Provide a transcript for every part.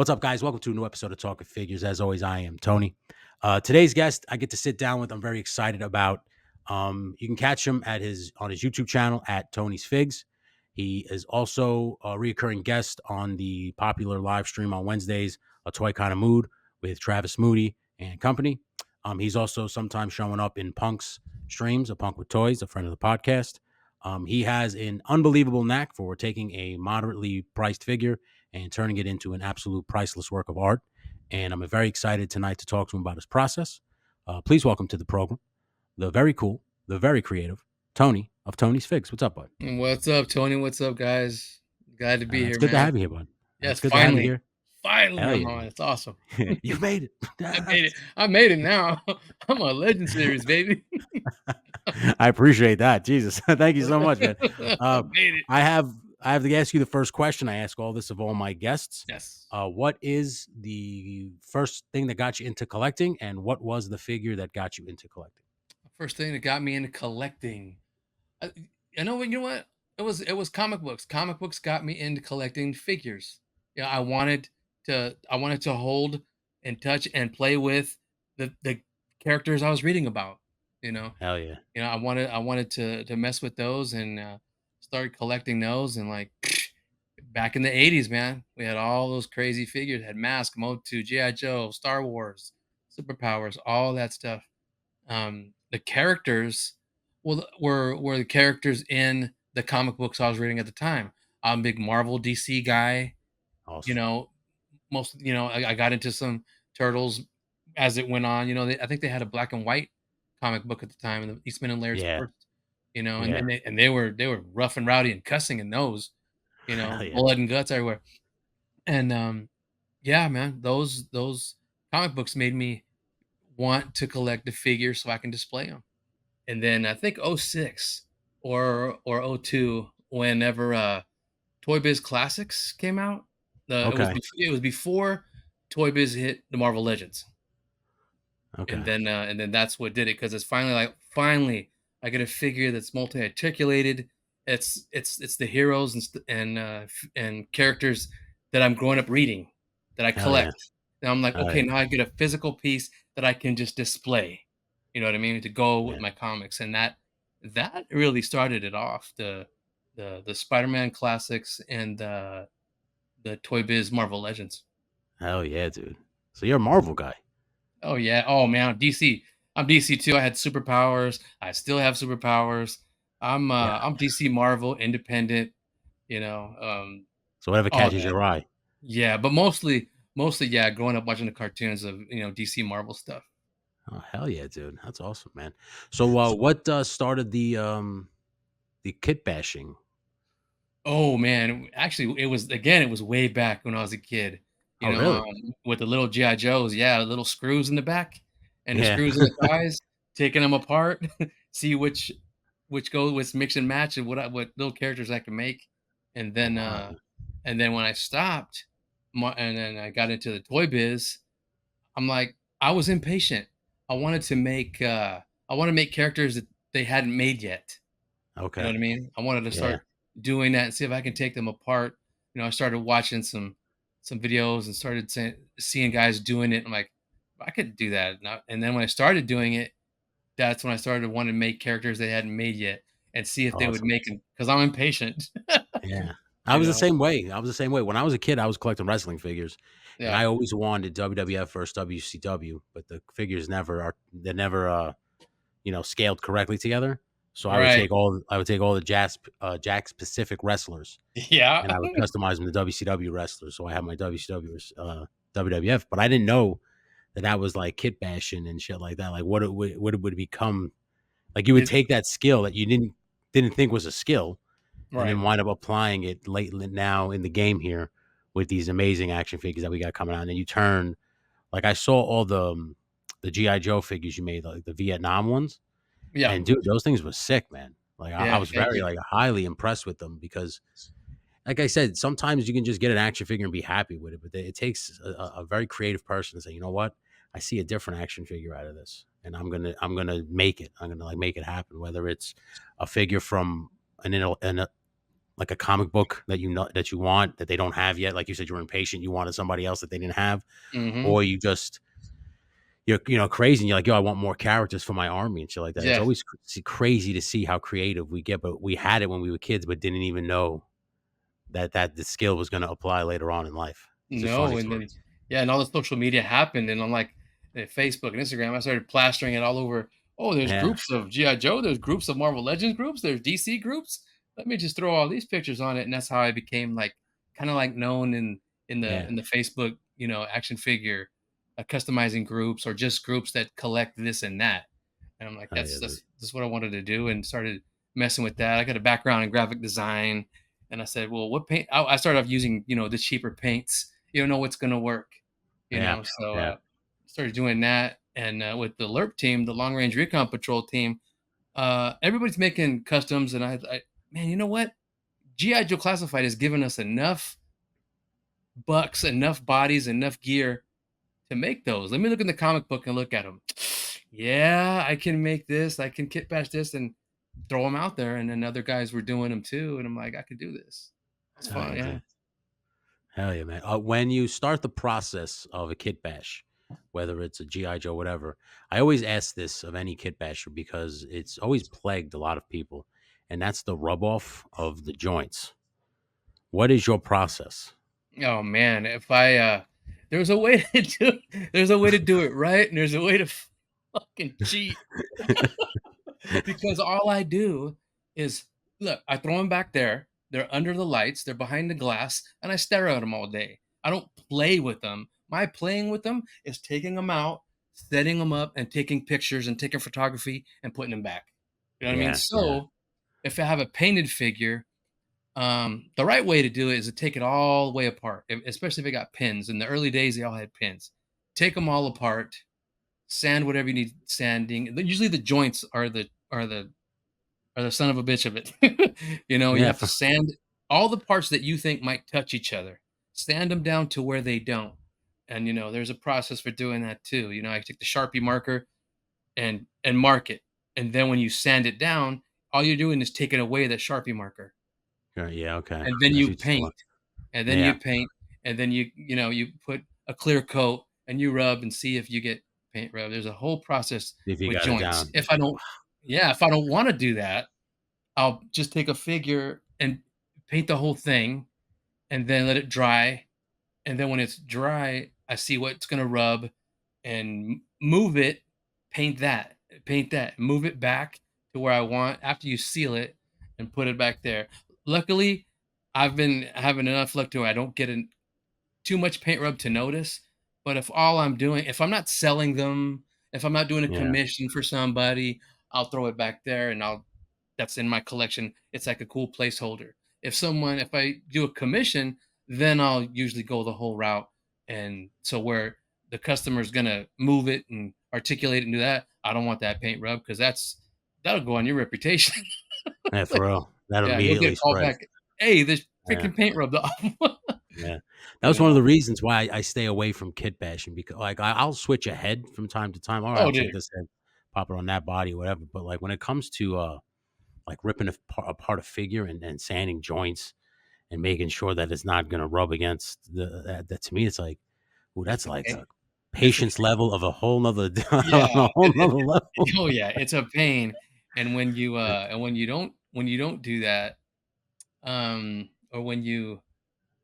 What's up, guys? Welcome to a new episode of Talking Figures. As always, I am Tony. Today's guest, I get to sit down with. I'm very excited about. You can catch him at on his YouTube channel at Tony's Figs. He is also a recurring guest on the popular live stream on Wednesdays, A Toy Kind of Mood with Travis Moody and company. He's also sometimes showing up in Punk's streams, A Punk with Toys, a friend of the podcast. He has an unbelievable knack for taking a moderately priced figure and turning it into an absolute priceless work of art. And I'm very excited tonight to talk to him about his process. Please welcome to the program the very cool, the very creative Tony of Tony's Figs. What's up, bud? What's up, Tony? What's up, guys? Glad to be It's here, good to man. have you here, bud. Yes, It's good to have you finally. here. Finally, Hell I'm yeah, on. man. It's awesome. You made it. I made it. I made it now. I'm on Legend Series, baby. I appreciate that. Jesus. Thank you so much, man. I made it. I have to ask you the first question. I ask all this of all my guests. Yes. What is the first thing that got you into collecting, and what was the figure that got you into collecting? First thing that got me into collecting. You know what? It was comic books. Comic books got me into collecting figures. Yeah, I wanted to hold and touch and play with the characters I was reading about. You know, Hell yeah. I wanted to mess with those and start collecting those. And like back in the 80s, man, we had all those crazy figures. Had Mask, Motu, GI Joe, Star Wars, Superpowers, all that stuff. The characters were the characters in the comic books I was reading at the time. I'm a big Marvel DC guy. You Awesome. know, I got into some Turtles as it went on. I think they had a black and white comic book at the time, and the Eastman and Laird's Yeah. first. And Yeah. they were rough and rowdy and cussing in those. Hell yeah. Blood and guts everywhere. And yeah, man, those comic books made me want to collect the figures so I can display them. And then I think '06 or '02, whenever Toy Biz Classics came out, Okay. it was before Toy Biz hit the Marvel Legends. Okay. And then that's what did it, because it's finally I get a figure that's multi-articulated. It's the heroes and characters that I'm growing up reading, that I Hell yeah. collect. And I'm like, All okay, right. now I get a physical piece that I can just display. You know what I mean? To go with Yeah. my comics. And that really started it off. The Spider-Man classics and the Toy Biz Marvel Legends. Hell yeah, dude. So you're a Marvel guy. Oh yeah. Oh man, DC. I'm DC too. I had superpowers. I still have superpowers. Yeah. I'm DC Marvel independent. So whatever All catches that. your eye. Yeah, but mostly yeah. Growing up watching the cartoons of DC Marvel stuff. Oh hell yeah, dude. That's awesome, man. So what started the kit bashing? Oh man, actually, it was way back when I was a kid. Oh really? With the little GI Joes, yeah, little screws in the back and the Yeah. screws in the thighs, taking them apart, see which mix and match and what little characters I can make, and then Wow. when I stopped, and then I got into the toy biz, I'm like I was impatient. I wanted to make characters that they hadn't made yet. You know Okay. what I mean? I wanted to Yeah. start doing that and see if I can take them apart. I started watching some videos and started seeing guys doing it. I'm like, I could do that. And then when I started doing it, that's when I started wanting to make characters they hadn't made yet and see if they would Awesome. make them, because I'm impatient. Yeah. I you was the know? same way. I was the same way. When I was a kid, I was collecting wrestling figures, and Yeah. I always wanted WWF versus WCW, but the figures never scaled correctly together. So Right. I would take all the Jack's Pacific wrestlers, Yeah. and I would customize them to WCW wrestlers. So I have my WCW WWF, but I didn't know that was like kit bashing and shit like that. Like what it would become. Like you would It- take that skill that you didn't think was a skill, and then right. wind up applying it late now in the game here with these amazing action figures that we got coming out. And then you turn, like I saw all the GI Joe figures you made, like the Vietnam ones, Yeah. and dude, those things were sick, man. Like I Yeah. was very like highly impressed with them because, like I said, sometimes you can just get an action figure and be happy with it, but it takes a very creative person to say, you know what, I see a different action figure out of this, and I'm gonna make it. I'm gonna like make it happen. Whether it's a figure from an like a comic book that you know that you want that they don't have yet. Like you said, you're impatient. You wanted somebody else that they didn't have, Mhm. or you just you're crazy and you're like, yo, I want more characters for my army and shit like that. It's Yeah. always crazy to see how creative we get, but we had it when we were kids, but didn't even know that the skill was going to apply later on in life. It's just funny No, and then stories. yeah, and all the social media happened, and I'm like, Facebook and Instagram, I started plastering it all over. Oh, there's Yeah, groups of GI Joe. There's groups of Marvel Legends groups. There's DC groups. Let me just throw all these pictures on it, and that's how I became like kind of like known yeah, in the Facebook, action figure, customizing groups or just groups that collect this and that. And I'm like, oh yeah, dude. that's what I wanted to do, and started messing with that. I got a background in graphic design, and I said, well, what paint? I started off using the cheaper paints. You don't know what's going to work, Yeah, So yeah, started doing that, and with the LERP team, the Long Range Recon Patrol team, everybody's making customs, and man, you know what? GI Joe Classified has given us enough bucks, enough bodies, enough gear to make those. Let me look in the comic book and look at them. Yeah, I can make this. I can kit bash this and throw them out there. And then other guys were doing them too. And I'm like, I could do this. It's oh fun. yeah, Yeah. dude. Hell yeah, man. When you start the process of a kit bash, whether it's a GI Joe, whatever, I always ask this of any kit basher because it's always plagued a lot of people, and that's the rub off of the joints. What is your process? Oh man, if I there's a way to there's a way to do it right, and there's a way to fucking cheat. Because all I do is look, I throw them back there. They're under the lights, they're behind the glass, and I stare at them all day. I don't play with them. My playing with them is taking them out, setting them up, and taking pictures and taking photography and putting them back. You know what I mean? Yeah, yeah, So if I have a painted figure, the right way to do it is to take it all the way apart, especially if it got pins. In the early days, they all had pins. Take them all apart, sand whatever you need sanding. Usually, the joints are the son of a bitch of it. You yeah. have to sand all the parts that you think might touch each other. Sand them down to where they don't. And there's a process for doing that too. I take the Sharpie marker and mark it. And then when you sand it down, all you're doing is taking away that Sharpie marker. Yeah, okay. And then That's you what you paint. want. And then you Yeah, paint. And then you put a clear coat and you rub and see if you get paint rub. There's a whole process if you with got it joints. down. If I don't want to do that, I'll just take a figure and paint the whole thing and then let it dry. And then when it's dry, I see what's going to rub and move it, paint that, move it back to where I want after you seal it and put it back there. Luckily, I've been having enough luck to where I don't get too much paint rub to notice. But if I'm not selling them, if I'm not doing a Yeah, commission for somebody, I'll throw it back there and that's in my collection. It's like a cool placeholder. If I do a commission, then I'll usually go the whole route. And so where the customer's gonna move it and articulate it and do that, I don't want that paint rub because that'll go on your reputation. yeah, Like, for real. That yeah, you'll get immediately a call spreads. back. Hey, this Yeah. freaking paint rubbed off. Yeah. That you was one of know. the reasons why I stay away from kit bashing because, like, I'll switch a head from time to time. All right, Oh, I'll dude. take this head, pop it on that body, whatever. But like when it comes to like ripping apart a figure and sanding joints and making sure that it's not gonna rub against that to me, it's like, ooh, It's that's a like pain. a It's a patience level of a whole nother Yeah. on a whole nother level. Oh yeah, it's a pain. And when you don't do that, or when you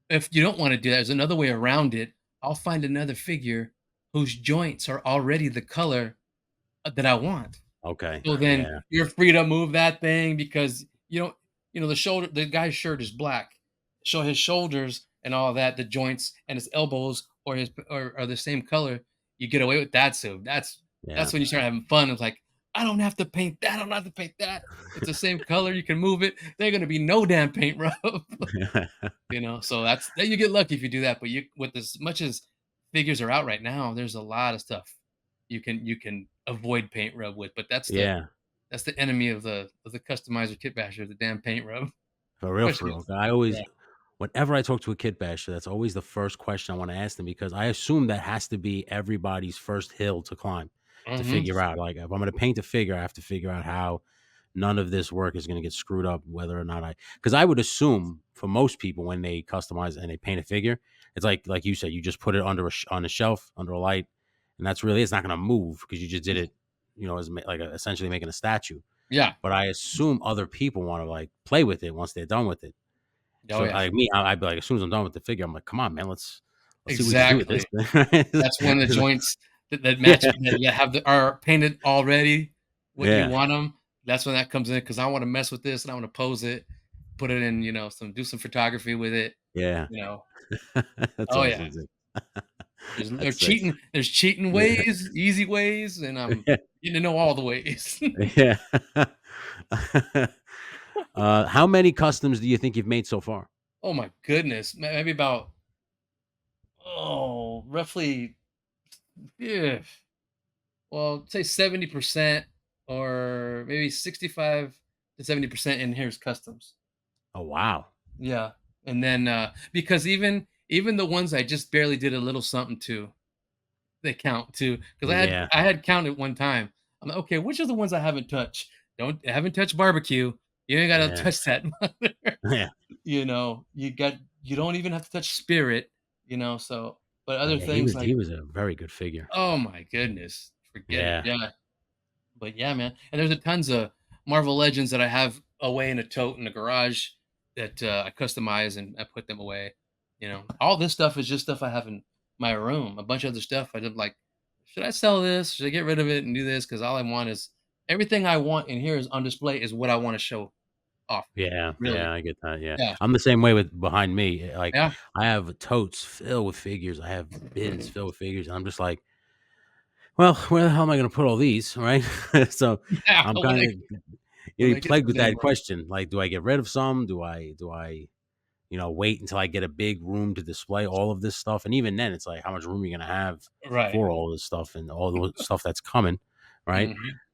if you don't want to do that, there's another way around it. I'll find another figure whose joints are already the color that I want. Okay. So then Yeah. you're free to move that thing because the guy's shirt is black. Show his shoulders and all that, the joints and his elbows or the same color. You get away with that. So Yeah. that's when you start having fun. It's like, I don't have to paint that. I don't have to paint that. It's the same color. You can move it. There's gonna be no damn paint rub. So then you get lucky if you do that. But you with as much as figures are out right now, there's a lot of stuff you can avoid paint rub with. But Yeah. that's the enemy of the customizer kit basher, the damn paint rub. For real, for Especially real. I always yeah. whenever I talk to a kit basher, that's always the first question I wanna ask them because I assume that has to be everybody's first hill to climb to Mhm. figure out, like, if I'm gonna paint a figure, I have to figure out how none of this work is going to get screwed up, whether or not because I would assume for most people when they customize and they paint a figure, it's like you said, you just put it on a shelf under a light, and that's really it's not going to move because you just did it, as like essentially making a statue. Yeah. But I assume other people want to like play with it once they're done with it. Oh, So yeah. like me, I'd be like, as soon as I'm done with the figure, I'm like, come on, man, let's see what we can do with this Exactly. That's when the thing. joints that match Yeah, that have are painted already what you yeah, want them. That's when that comes in because I want to mess with this and I want to pose it, put it in, do some photography with it. yeah. You know. That's Oh awesome, yeah. dude. There's That's sick. cheating. There's cheating Yeah, ways, easy ways, and I'm yeah, getting to know all the ways. yeah. How many customs do you think you've made so far? Oh my goodness, maybe about roughly yeah. Well, say 70% or maybe 65 to 70% in here's customs. Oh, wow. Yeah. And then because even the ones I just barely did a little something to, they count too. Because Yeah, I had counted one time. I'm like, okay, which are the ones I haven't touched? I haven't touched barbecue. You ain't gotta yeah, touch that mother. yeah. You don't even have to touch spirit, so but Oh, other yeah, he things was like he was a very good figure. oh my goodness, forget it. Yeah, Yeah. But yeah, man, and there's a tons of Marvel Legends that I have away in a tote in the garage that I customize and I put them away. All this stuff is just stuff I have in my room. A bunch of other stuff I did like, should I sell this? Should I get rid of it and do this? Because all I want is everything I want in here is on display is what I want to show off. yeah, Really? yeah, I get that, yeah. Yeah. I'm the same way with behind me, like, Yeah. I have totes filled with figures, I have bins filled with figures, and I'm just like, "Well, where the hell am I gonna put all these?" Right? So, Yeah. I'm When I kinda when you're I get plagued to with them, that question, like, do I get rid of some? Do I wait until I get a big room to display all of this stuff? And even then, it's like, how much room are you gonna have right. for all this stuff and all the stuff that's coming, right?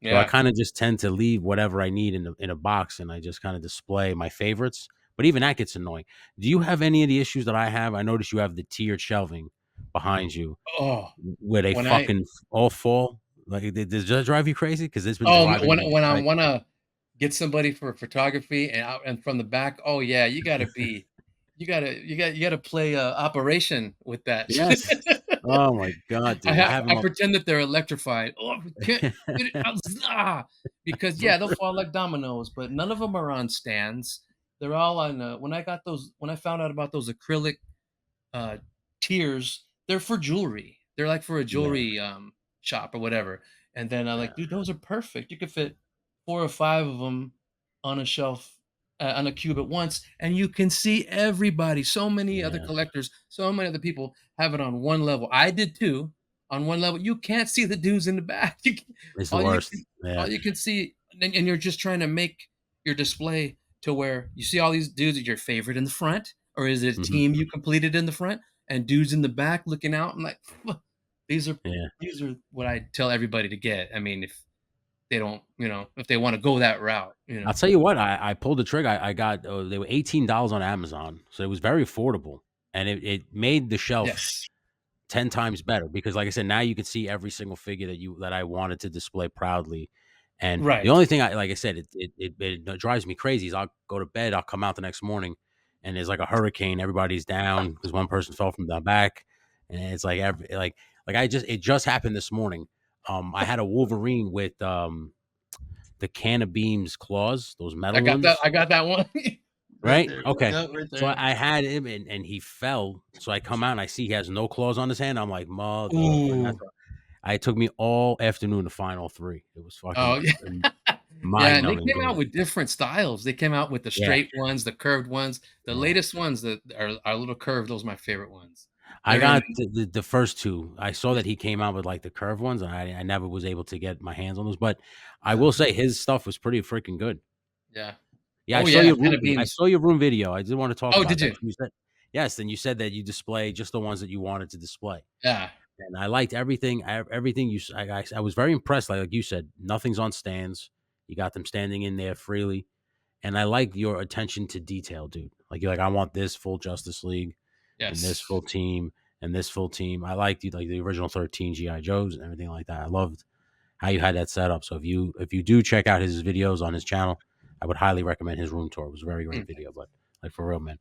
So I Yeah. kind of just tend to leave whatever I need in a box, and I just kind of display my favorites. But even that gets annoying. Do you have any of the issues that I have? I notice you have the tiered shelving behind you, Oh, where they when I fucking all fall. Like, does that drive you crazy? Because it's been oh driving me when I like, wanna get somebody for photography and from the back, oh yeah, you gotta play operation with that. yes. Oh my god, dude! I have I them up. pretend that they're electrified. Oh, we can't get it out, because yeah, they'll fall like dominoes, but none of them are on stands. They're all on. When I found out about those acrylic uh, tiers, they're for jewelry. They're like for a Yeah, jewelry shop or whatever. And then I'm yeah, like, dude, those are perfect. You could fit 4 or 5 of them on a shelf, on a cube at once, and you can see everybody. So many other yeah. collectors, so many other people have it on one level. I did too. On one level, you can't see the dudes in the back. It's the All you worst. can, Yeah. all you can see, and you're just trying to make your display to where you see all these dudes that your favorite in the front, or is it a Mhm. team you completed in the front? And dudes in the back looking out. I'm like, these are Yeah. these are what I tell everybody to get. I mean, if they don't, if they want to go that route. I'll tell you what, I pulled the trigger. I got they were $18 on Amazon, so it was very affordable, and it made the shelf Yes. 10 times better because, like I said, now you can see every single figure that I wanted to display proudly. And the Right. only thing like I said, it drives me crazy is I'll go to bed, I'll come out the next morning, and there's like a hurricane. Everybody's down because one person fell from the back, and it's like it just happened this morning. I had a Wolverine with the can of beams claws, those I metal got that. ones. I got that one right Right? there. Okay. Yeah, right So there. I had him and he fell. So I come out and I see he has no claws on his hand. I'm like, mother, and Ooh. that's it took me all afternoon to find all three. It was Oh fucking yeah. Yeah, mind and they numbing, came out dude. with different styles. They came out with the Yeah, straight ones, the curved ones. The yeah. latest ones that are a little curved, those are my favorite ones. I They're in got the first two. I saw that he came out with like the curved ones, and I never was able to get my hands on those. But I yeah. will say his stuff was pretty freaking good. Yeah. Yeah, Oh yeah, can of I beams. saw your room video. I did want to talk Oh, about did that. you? You said yes, and you said that you display just the ones that you wanted to display. Yeah. And I liked everything. Everything you. I was very impressed. Like you said, nothing's on stands. You got them standing in there freely, and I like your attention to detail, dude. Like you're like, I want this full Justice League, and this Yes. full team, and this full team. I liked you like the original 13 GI Joes and everything like that. I loved how you had that set up. So if you do check out his videos on his channel, I would highly recommend his room tour. It was a very great video, Thanks. but like for real, man.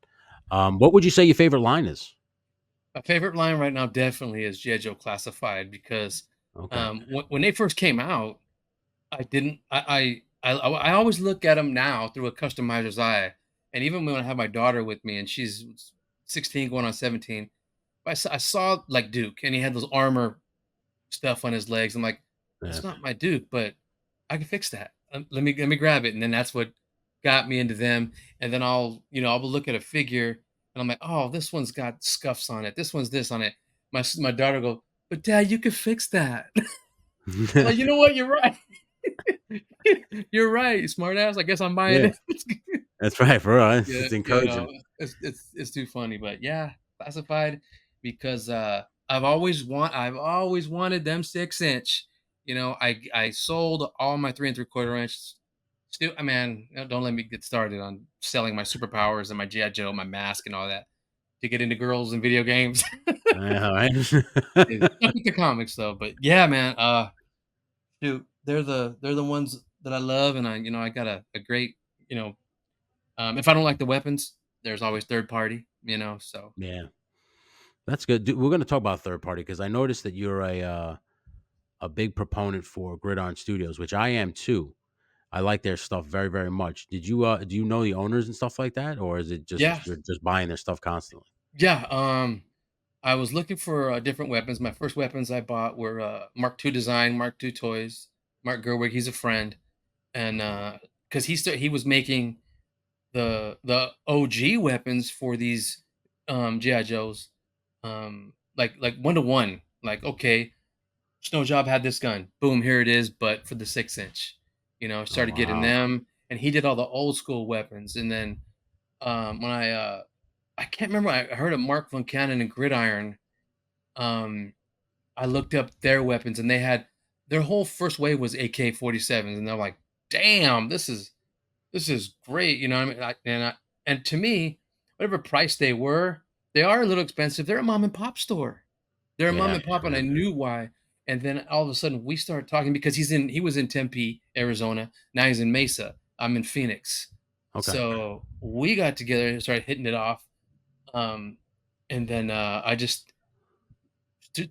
What would you say your favorite line is? My favorite line right now definitely is G.I. Joe Classified because Okay. when they first came out, I didn't. I always look at them now through a customizer's eye, and even when I have my daughter with me, and she's 16 going on 17, I saw like Duke, and he had those armor stuff on his legs. I'm like, Yeah. that's not my Duke, but I can fix that. Let me grab it, and then that's what got me into them. And then I'll look at a figure, and I'm like, oh, this one's got scuffs on it. This one's this on it. My daughter go, but Dad, you could fix that. I'm like, you know what? You're right. You're right, smart ass. I guess I'm buying Yeah. it. That's right, for real. Yeah, It's encouraging. it's too funny, but yeah, classified because I've always wanted them 6 inch. I sold all my 3 3/4 inch. Still, man, don't let me get started on selling my superpowers and my GI Joe, my mask, and all that to get into girls and video games. Yeah, all right. Stuck with the comics though, but yeah, man. Dude, they're the ones that I love, and I got a great you know if I don't like the weapons, there's always third party, so Yeah, that's good. We're going to talk about third party because I noticed that you're a big proponent for Gridiron Studios, which I am too. I like their stuff very, very much. Do you know the owners and stuff like that, or is it yeah, just you're just buying their stuff constantly? yeah. I was looking for different weapons. My first weapons I bought were Mark II design, Mark II toys. Mark Gerwig, he's a friend, and because he was making the OG weapons for these GI Joes, like 1 to 1. Like, okay, Snow Job had this gun. Boom, here it is, but for the 6 inch. Oh Started getting wow, them, and he did all the old school weapons. And then when I can't remember, I heard of Mark von Cannon and Gridiron. Um, I looked up their weapons, and they had their whole first wave was AK-47s, and they're like, "Damn, this is great." You know what I mean? And to me, whatever price they are a little expensive. They're a mom and pop store. They're a mom yeah, and pop, and yeah. I knew why. And then all of a sudden, we started talking because he was in Tempe, Arizona. Now he's in Mesa. I'm in Phoenix. Okay, So we got together and started hitting it off. Um, and then I just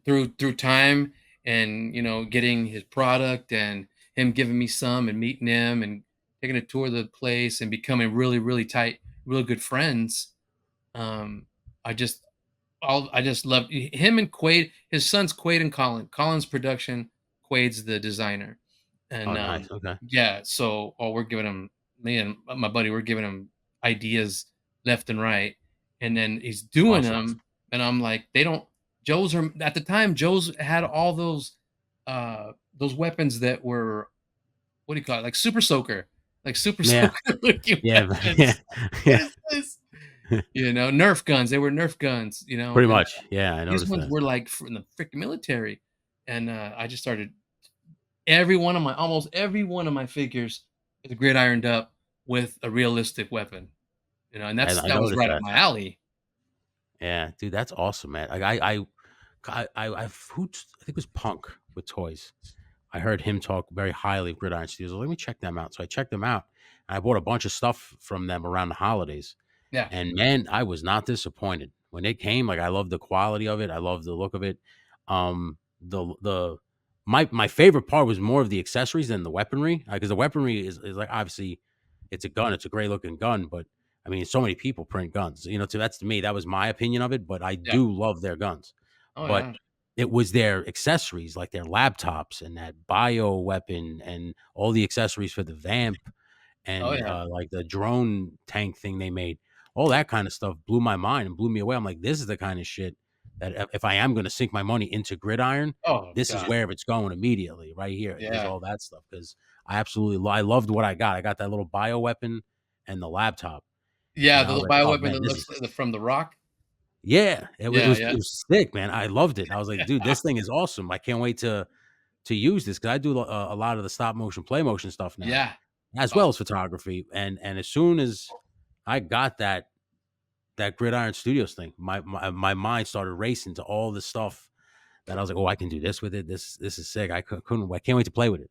through time and getting his product and him giving me some and meeting him and taking a tour of the place and becoming really really tight, really good friends. Um, I just I just love him and Quaid. His sons Quaid and Colin. Colin's production, Quaid's the designer, oh and nice, okay, yeah. So, we're giving him me and my buddy. We're giving him ideas left and right, and then he's doing awesome. them, and I'm like, they don't. Joe's are at the time. Joe's had all those weapons that were, what do you call it, like super soaker, like super Yeah, soaker looking yeah, yeah, weapons. What yeah. is this? Nerf guns. They were Nerf guns, Pretty and much, yeah. I these noticed ones that. were like from the freaking military. And I just started almost every one of my figures is gridironed up with a realistic weapon, and I that was noticed right up that. my alley. Yeah, dude, that's awesome, man. Like I think it was Punk with toys. I heard him talk very highly of Gridiron Studios. Let me check them out. So I checked them out. And I bought a bunch of stuff from them around the holidays. Yeah. And man, I was not disappointed when it came. Like I love the quality of it. I love the look of it. The my favorite part was more of the accessories than the weaponry because the weaponry is like obviously it's a gun. It's a great looking gun, but I mean, so many people print guns. So that's to me that was my opinion of it. But I Yeah. do love their guns. Oh, But yeah. it was their accessories, like their laptops and that bio weapon and all the accessories for the vamp Oh, and yeah. like the drone tank thing they made. All that kind of stuff blew my mind and blew me away. I'm like, this is the kind of shit that if I am going to sink my money into Gridiron, Oh, this is god. where it's going immediately. Right here is Yeah. all that stuff because I loved what I got. I got that little bio weapon and the laptop, Yeah, and I the was little like, oh bioweapon man, that this is looks like from The Rock. yeah. It was it Yeah, was yeah. it was sick, man. I loved it. I was like, dude, this thing is awesome. I can't wait to use this because I do a lot of the stop motion, play motion stuff now, Yeah. as well as Awesome. photography. And as soon as I got that Gridiron Studios thing, my mind started racing to all the stuff that I was like, oh, I can do this with it. This is sick. I can't wait to play with it.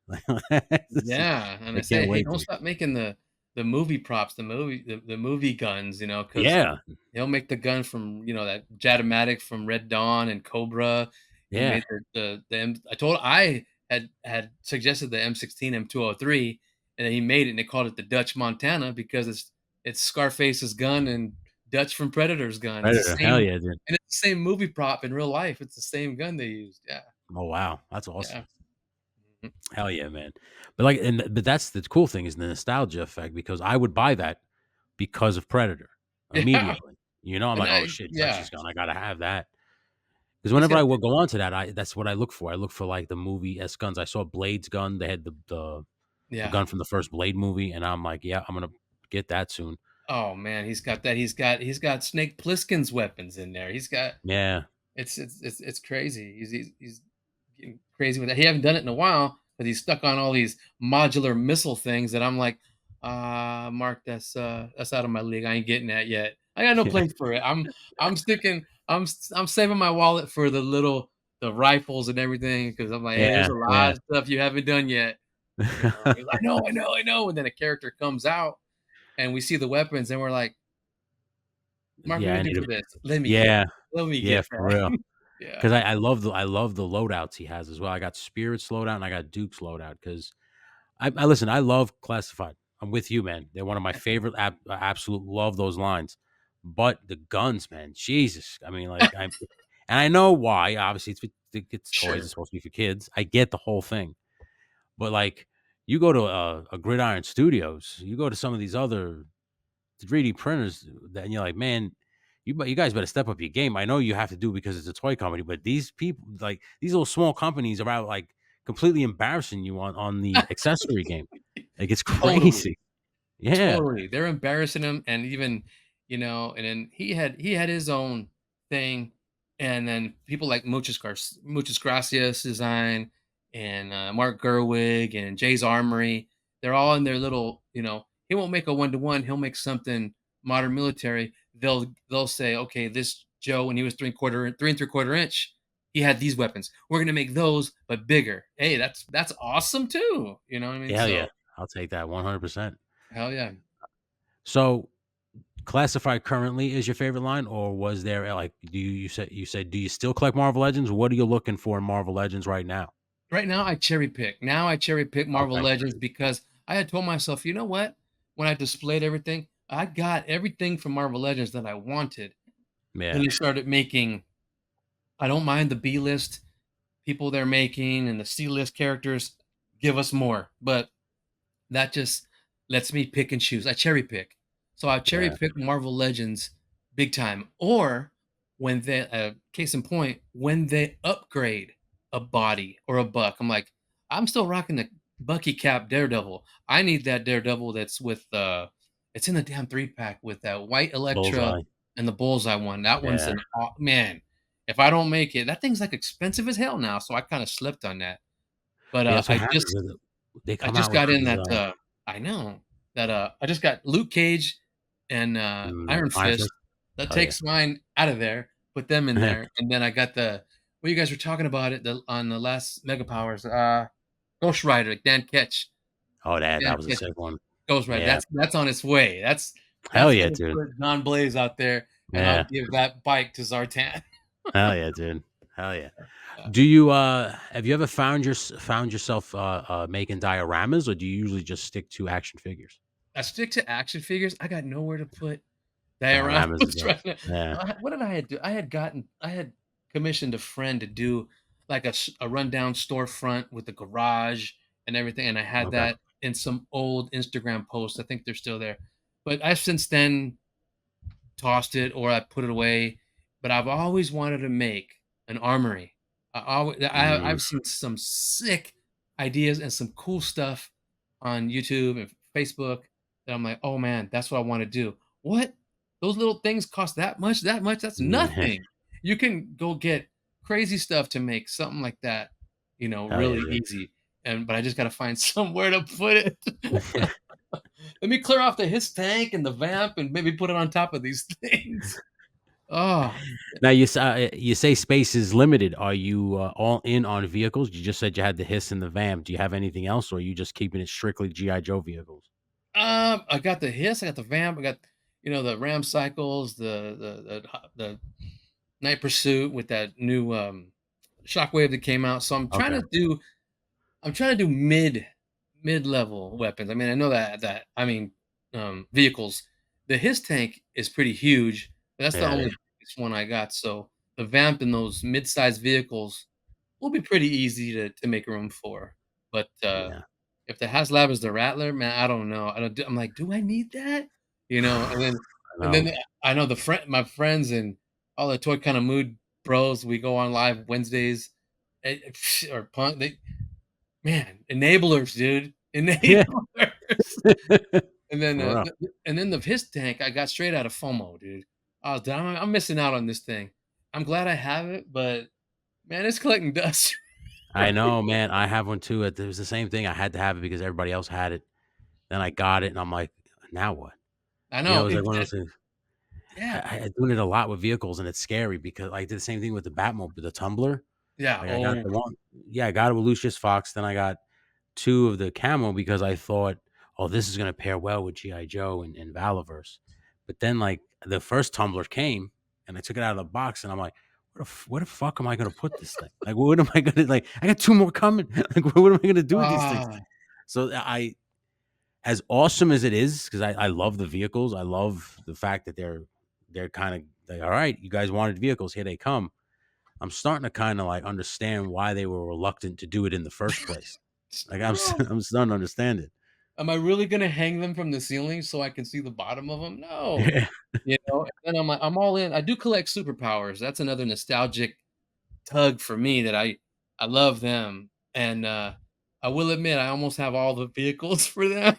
Yeah, and I I can't say, "Hey, wait don't to. stop making the movie props, the movie guns," because Yeah, he'll make the gun from, that Jatomatic from Red Dawn and Cobra. He yeah, made the M I had suggested the M16 M203, and then he made it, and they called it the Dutch Montana because it's Scarface's gun and Dutch from Predator's gun. It's the Predator. Hell same, yeah, dude. and it's the same movie prop in real life. It's the same gun they used. Yeah, Oh wow, that's awesome. yeah. Mhm. Hell yeah, man. But that's the cool thing is the nostalgia effect because I would buy that because of Predator Yeah, immediately. I'm and like, oh shit, yeah. Dutchie's gone. I gotta have that. Because He's whenever got I will go on to that, I that's what I look for. I look for like the movie S guns. I saw Blade's gun. They had the yeah. gun from the first Blade movie, and I'm like, yeah, I'm gonna get that soon. Oh man, he's got that. He's got Snake Plissken's weapons in there. He's got Yeah, it's crazy. He's getting crazy with that. He haven't done it in a while, but he's stuck on all these modular missile things that I'm like, Mark, that's out of my league. I ain't getting that yet. I got no yeah, place for it. I'm sticking. I'm saving my wallet for the rifles and everything because I'm like, hey, there's yeah, a yeah, lot of stuff you haven't done yet. He's like, I know, and then a character comes out and we see the weapons and we're like, Mark, what yeah. do I we do need to. for this? Let me get Yeah, let me yeah, get for real. that. Yeah. Because I love the loadouts he has as well. I got Spirit's loadout and I got Duke's loadout. Because I listen. I love Classified. I'm with you, man. They're one of my favorite. Absolute love those lines. But the guns, man, Jesus. I mean, like and I know why. Obviously, it's toys. It's Sure. supposed to be for kids. I get the whole thing. But like, you go to a Gridiron Studios, you go to some of these other 3D printers, then you're like, man, you guys better step up your game. I know you have to do it because it's a toy company, but these people, like these little small companies, are out like completely embarrassing you on the accessory game. Like it's Totally. crazy. Yeah, Totally. They're embarrassing him and even, and then he had his own thing, and then people like Muchas Gracias Design and, Mark Gerwig and Jay's Armory, they're all in their little, he won't make a one-to-one, he'll make something modern military. They'll say, "Okay, this Joe, when he was 3 and 3/4 inch, he had these weapons. We're gonna make those, but bigger." Hey, that's awesome too, you know what I mean? hell yeah, So, I'll take that 100%. hell yeah. So, Classified currently is your favorite line, or was there like do you still collect Marvel Legends? What are you looking for in Marvel Legends right now? Right now, I cherry pick. Now I cherry pick Marvel Okay, Legends because I had told myself, you know what? When I displayed everything, I got everything from Marvel Legends that I wanted. Then yeah, they started making. I don't mind the B list people they're making and the C list characters. Give us more, but that just lets me pick and choose. I cherry pick. So I cherry yeah, pick Marvel Legends big time. Or when they, case in point, when they upgrade a body or a buck, I'm like, I'm still rocking the Bucky Cap Daredevil. I need that Daredevil that's with it's in the damn 3 pack with that white Electra Bullseye. and the Bullseye one. That one's Yeah, an man. If I don't make it, that thing's like expensive as hell now. So I kind of slipped on that. But yeah. That's what I happens. just They I come just out with got in these. that, I know, that, I just got Luke Cage and, Iron Iron Fist. Fist. That Oh yeah. takes mine out of there, put them in there, and then I got what you guys were talking about it on the last Mega Powers, Ghost Rider, Dan Ketch. Oh, that Dan was a Ketch, sick one. Ghost Rider, Yeah. that's on its way. Hell That's yeah, gonna dude. put John Blaze out there, and I'll Yeah. give that bike to Zartan. Hell yeah, dude. Hell yeah. Yeah. Do you have you ever found yourself making dioramas, or do you usually just stick to action figures? I stick to action figures. I got nowhere to put dioramas Dioramas is right now. yeah. What did I had do? I had commissioned a friend to do like a rundown storefront with the garage and everything, and I had Okay. that in some old Instagram posts. I think they're still there, but I've since then tossed it or I put it away. But I've always wanted to make an armory. Mm, I've seen some sick ideas and some cool stuff on YouTube and Facebook that I'm like, oh man, that's what I want to do. What? Those little things cost that much? That much? That's nothing. You can go get crazy stuff to make something like that, hell yeah, really easy. But I just gotta find somewhere to put it. dude. Let me clear off the his tank and the vamp and maybe put it on top of these things. Oh, Now you say space is limited. Are you all in on vehicles? You just said you had the hiss and the vam. Do you have anything else, or are you just keeping it strictly GI Joe vehicles? I got the hiss, I got the vamp, I got, the Ram cycles, the Night Pursuit with that new shockwave that came out. So Okay. I'm trying to do mid-level weapons. I mean, I know vehicles. The His tank is pretty huge, but that's the Yeah, it only is. biggest one I got. So the Vamp and those mid-sized vehicles will be pretty easy to make room for. But Yeah. if the HasLab is the Rattler, man, I don't know. I'm like, do I need that? You know, I and know. then I know my friends and all the toy kind of mood bros. We go on live Wednesdays, or punk. Man, enablers, dude, Yeah. enablers. And then, For real. the His tank I got straight out of FOMO, dude. I was done. I'm missing out on this thing. I'm glad I have it, but man, it's collecting dust. I know, man. I have one too. It was the same thing. I had to have it because everybody else had it. Then I got it, and I'm like, now what? I You know, know. it was like one of those things. Yeah, I doing it a lot with vehicles, and it's scary because I did the same thing with the Batmobile, the Tumbler. yeah. Like I got Oh, the one, yeah, I got it with Lucius Fox. Then I got two of the camo because I thought, oh, this is gonna pair well with GI Joe and Valorverse. But then like the first tumbler came, and I took it out of the box, and I'm like, where the fuck am I gonna put this thing? Like, what am I gonna like? I got two more coming. Like, what am I gonna do with these things? ah, So as awesome as it is, because I love the vehicles. I love the fact that they're kind of like, all right, you guys wanted vehicles, here they come. I'm starting to kind of like understand why they were reluctant to do it in the first place. Like no. I'm starting to understand it. Am I really gonna hang them from the ceiling so I can see the bottom of them? No. Yeah. And then I'm like, I'm all in. I do collect superpowers. That's another nostalgic tug for me that I love them. And I will admit I almost have all the vehicles for them.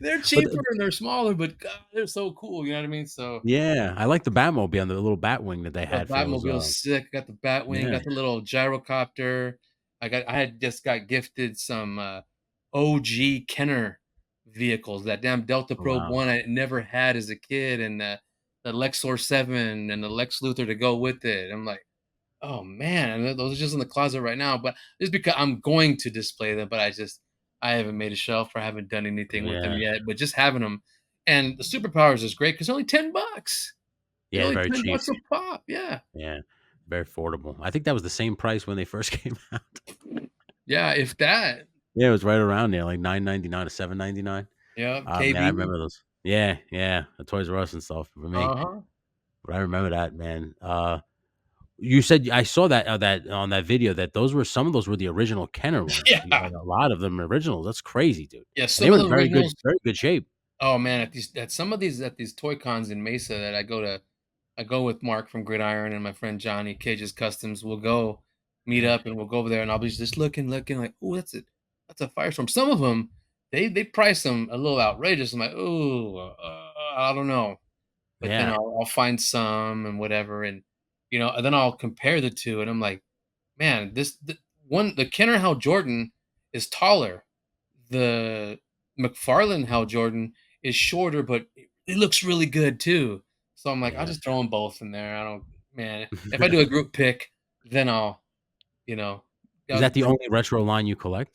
They're But cheaper and they're smaller, but God, they're so cool. You know what I mean? So yeah, I like the Batmobile and the little Batwing that they the had for those. Batmobile's sick. Got the Batwing. Yeah. Got the little gyrocopter. I had just got gifted some OG Kenner vehicles. That damn Delta Probe Wow. one I never had as a kid, and the Lexor 7 and the Lex Luthor to go with it. I'm like, oh man, and those are just in the closet right now. But just because I'm going to display them, but I haven't made a shelf or I haven't done anything with them Yeah. yet. But just having them and the superpowers is great because only $10. They're Yeah. only Very cheap. $10 a pop. Yeah, Yeah. Very affordable. I think that was the same price when they first came out. yeah. If that, Yeah, it was right around there, like 9.99 to 7.99. yeah, Man, I KB. remember those. Yeah, yeah, the Toys R Us and stuff for me. Uh huh. But I remember that, man. You said I saw that on that video that those were some of those were the original Kenner ones. You Yeah, had a lot of them originals. That's crazy, dude. yeah. And they Some were of in the originals. very good shape. Oh man, at these toy cons in Mesa that I go with Mark from Gridiron and my friend Johnny Cage's Customs. We'll go meet Yeah, up and we'll go over there and I'll be just looking like, oh, that's a Firestorm. Some of them they price them a little outrageous. I'm like, oh, I don't know, but then yeah, I'll find some and whatever, and and then I'll compare the two, and I'm like, man, the Kenner Hal Jordan is taller. The McFarlane Hal Jordan is shorter, but it looks really good too. So I'm like, I'll yeah. just throw them both in there. I don't, man. If I do a group pick, then you know, Is I'll that the throw only retro line you collect?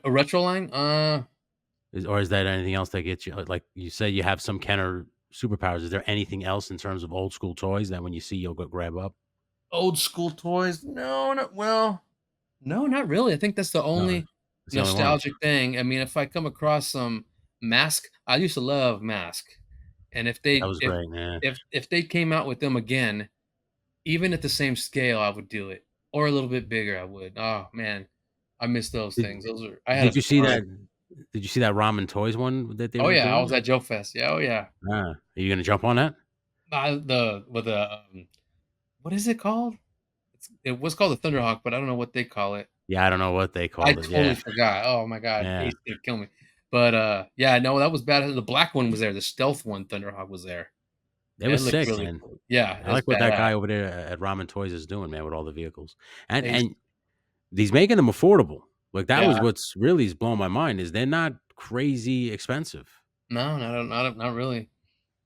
retro line. Or is that anything else that gets you? Like you say, you have some Kenner superpowers. Is there anything else in terms of old school toys that when you see you'll go grab up? Old school toys. No, not well. No, not really. I think that's the No, only it's the only one. nostalgic thing. I mean, if I come across some Mask, I used to love Mask, and That was great, man. if they came out with them again, even at the same scale, I would do it, or a little bit bigger, I would. Oh man, I miss those Did things. Those are I had a did you see ton. that? Did you see that Ramen Toys one that they Oh were yeah, I was doing? at Joe Fest. Yeah, oh yeah. Ah, are you gonna jump on that? The with the what is it called? It was called the Thunderhawk, but I don't know what they call it. Yeah, I don't know what they I called it. totally Yeah, forgot. Oh my god, yeah, Ace gonna kill me. But yeah, no, that was bad. The black one was there. The stealth one, Thunderhawk was there. it It was looked sick, really man. cool. Yeah, I it's like what that badass. guy over there at Ramen Toys is doing, man, with all the vehicles, and Ace, and he's making them affordable. Like that was yeah. what's really is blowing my mind is they're not crazy expensive. No, not really.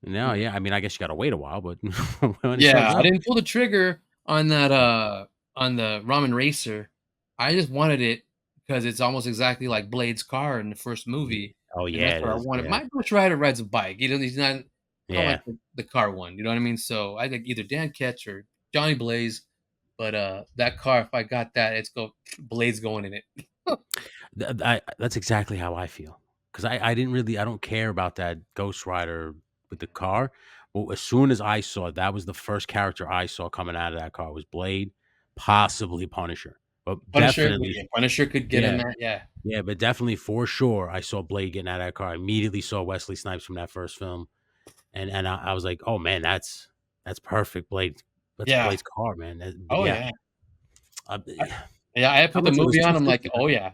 No, yeah, I mean, I guess you gotta wait a while, but when it shows Yeah, I up. didn't pull the trigger on that, on the ramen racer. I just wanted it because it's almost exactly like Blade's car in the first Ye movie, Oh, and that's yeah, it what I is, wanted. yeah. My Ghost Rider rides a bike, he's not I don't like Yeah. the car one, you know what I mean? So, I think either Dan Ketch or Johnny Blaze, but, that car, if I got that, it's go Blade's going in it. That's exactly how I feel, 'cause I didn't really I don't care about that Ghost Rider with the car. Well, as soon as I saw that was the first character I saw coming out of that car was Blade, possibly Punisher, but Punisher definitely yeah, Punisher could get in yeah, that, yeah. yeah, but definitely for sure, I saw Blade getting out of that car. I immediately saw Wesley Snipes from that first film, and I was like, "Oh, man, that's perfect, Blade. That's Yeah. Blade's car, man." But Oh, yeah, yeah. uh, I yeah, I how put the much it was movie on, I'm like, 250, right? "Oh, yeah,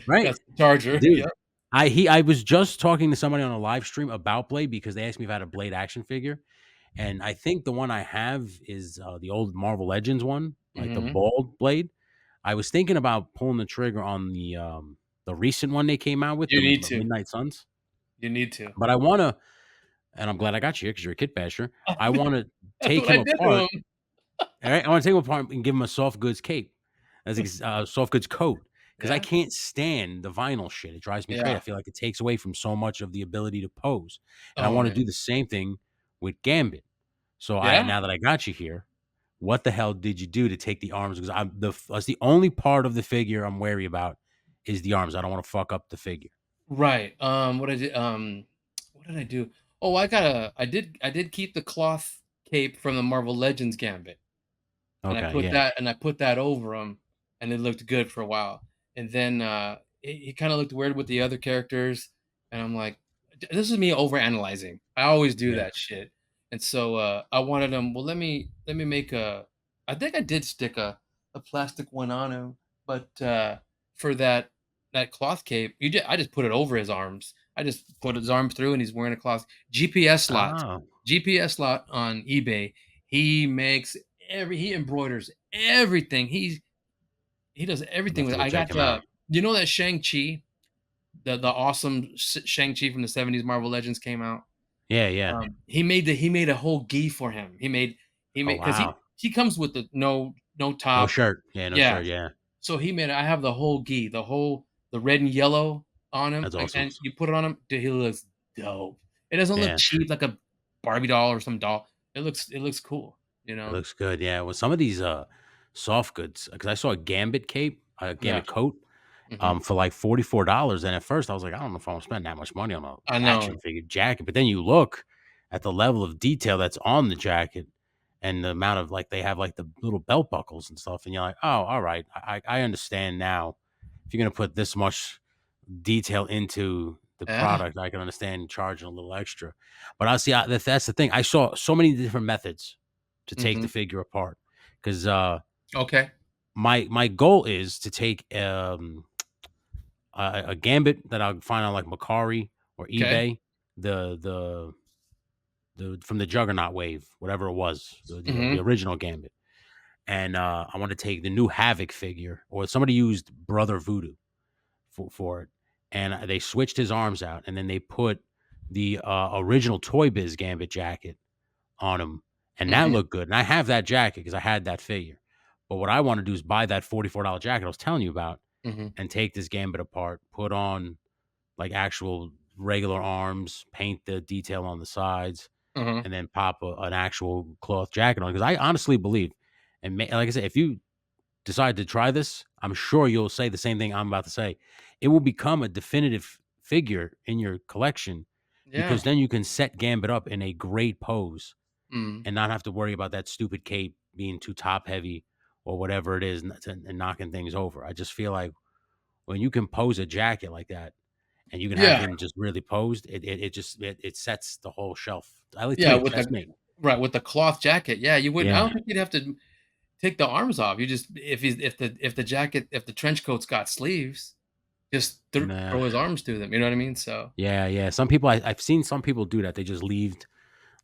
Right? that's the Charger." Dude, Yep. I was just talking to somebody on a live stream about Blade because they asked me if I had a Blade action figure, and I think the one I have is, the old Marvel Legends one, like the Mhm. bald Blade. I was thinking about pulling the trigger on the recent one they came out with, You need the to. Midnight Suns, You need to. but I wanna and I'm glad I got you here because 'cause you're a kit basher. I wanna That's take what I him did to apart, him. alright? I wanna take him apart and give him a soft goods cape. Soft goods coat, because I Yeah. can't stand the vinyl shit. It drives me crazy. I Yeah. feel like it takes away from so much of the ability to pose, and I Oh, wanna man. do the same thing with Gambit. So I Yeah. now that I got you here, what the hell did you do to take the arms? Because that's the only part of the figure I'm wary about is the arms. I don't wanna fuck up the figure. Right, what did I do? Oh, I did keep the cloth cape from the Marvel Legends Gambit. Okay, yeah. And I put that over him, and it looked good for a while. And then, he kinda looked weird with the other characters, and I'm like, This is me overanalyzing." I always do Yeah. that shit. And so, I wanted him well, let me make a I think I did stick a plastic one on him, but, for that cloth cape, I just put it over his arms. I just put his arm through, and he's wearing a cloth GPS slot. Oh, GPS slot on eBay. He makes he embroiders everything. He does I'm gonna everything have with to it. go I check got him out. you know that Shang-Chi, the awesome Shang-Chi from the 70s Marvel Legends came out. Yeah, yeah. He made a whole gi for him. He Oh, made because wow. he comes with the no No top. shirt. Yeah, no Yeah. shirt, yeah. So he made I have the whole gi, the red and yellow on him, That's awesome. and you put it on him, dude, he looks dope. It doesn't look Yeah. cheap like a Barbie doll or some doll. It looks cool, you It know? looks good, yeah. Well, some of these, soft goods, because I saw a Gambit cape, a Yeah. Gambit coat, Mhm. for like $44, and at first I was like, "I don't know if I wanna spend that much money on a I action know. figure jacket," but then you look at the level of detail that's on the jacket and the amount of like, they have, like, the little belt buckles and stuff, and you're like, "Oh, alright. I understand now. If you're gonna put this much detail into the Yeah. product, I can understand charging a little extra." But I see, that's the thing. I saw so many different methods to take Mhm. the figure apart because Okay. my goal is to take a Gambit that I'll find on like Macari or Okay. eBay, the the the from the Juggernaut wave, whatever it was, the Mhm. original Gambit, and I want to take the new Havoc figure, or somebody used Brother Voodoo for it, and they switched his arms out, and then they put the original Toy Biz Gambit jacket on him, and that Mhm. looked good. And I have that jacket because I had that figure. But what I want to do is buy that $44 jacket I was telling you about, Mhm. and take this Gambit apart, put on like actual regular arms, paint the detail on the sides, Uh-huh. and then pop an actual cloth jacket on. Because I honestly believe, and like I said, if you decide to try this, I'm sure you'll say the same thing I'm about to say. It will become a definitive figure in your collection Yeah. because then you can set Gambit up in a great pose Mhm. and not have to worry about that stupid cape being too top heavy or whatever it is and knocking things over. I just feel like when you can pose a jacket like that and you can have Yeah. him just really posed, it just it sets the whole shelf. I like to Yeah, me, with that's the me. right, with the cloth jacket. Yeah, you wouldn't I Yeah. don't think you'd have to take the arms off. You just if the jacket if the trench coat's got sleeves, just Nah. throw his arms through them, you know what I mean? So, Yeah, yeah. Some people I've seen some people do that. They just leave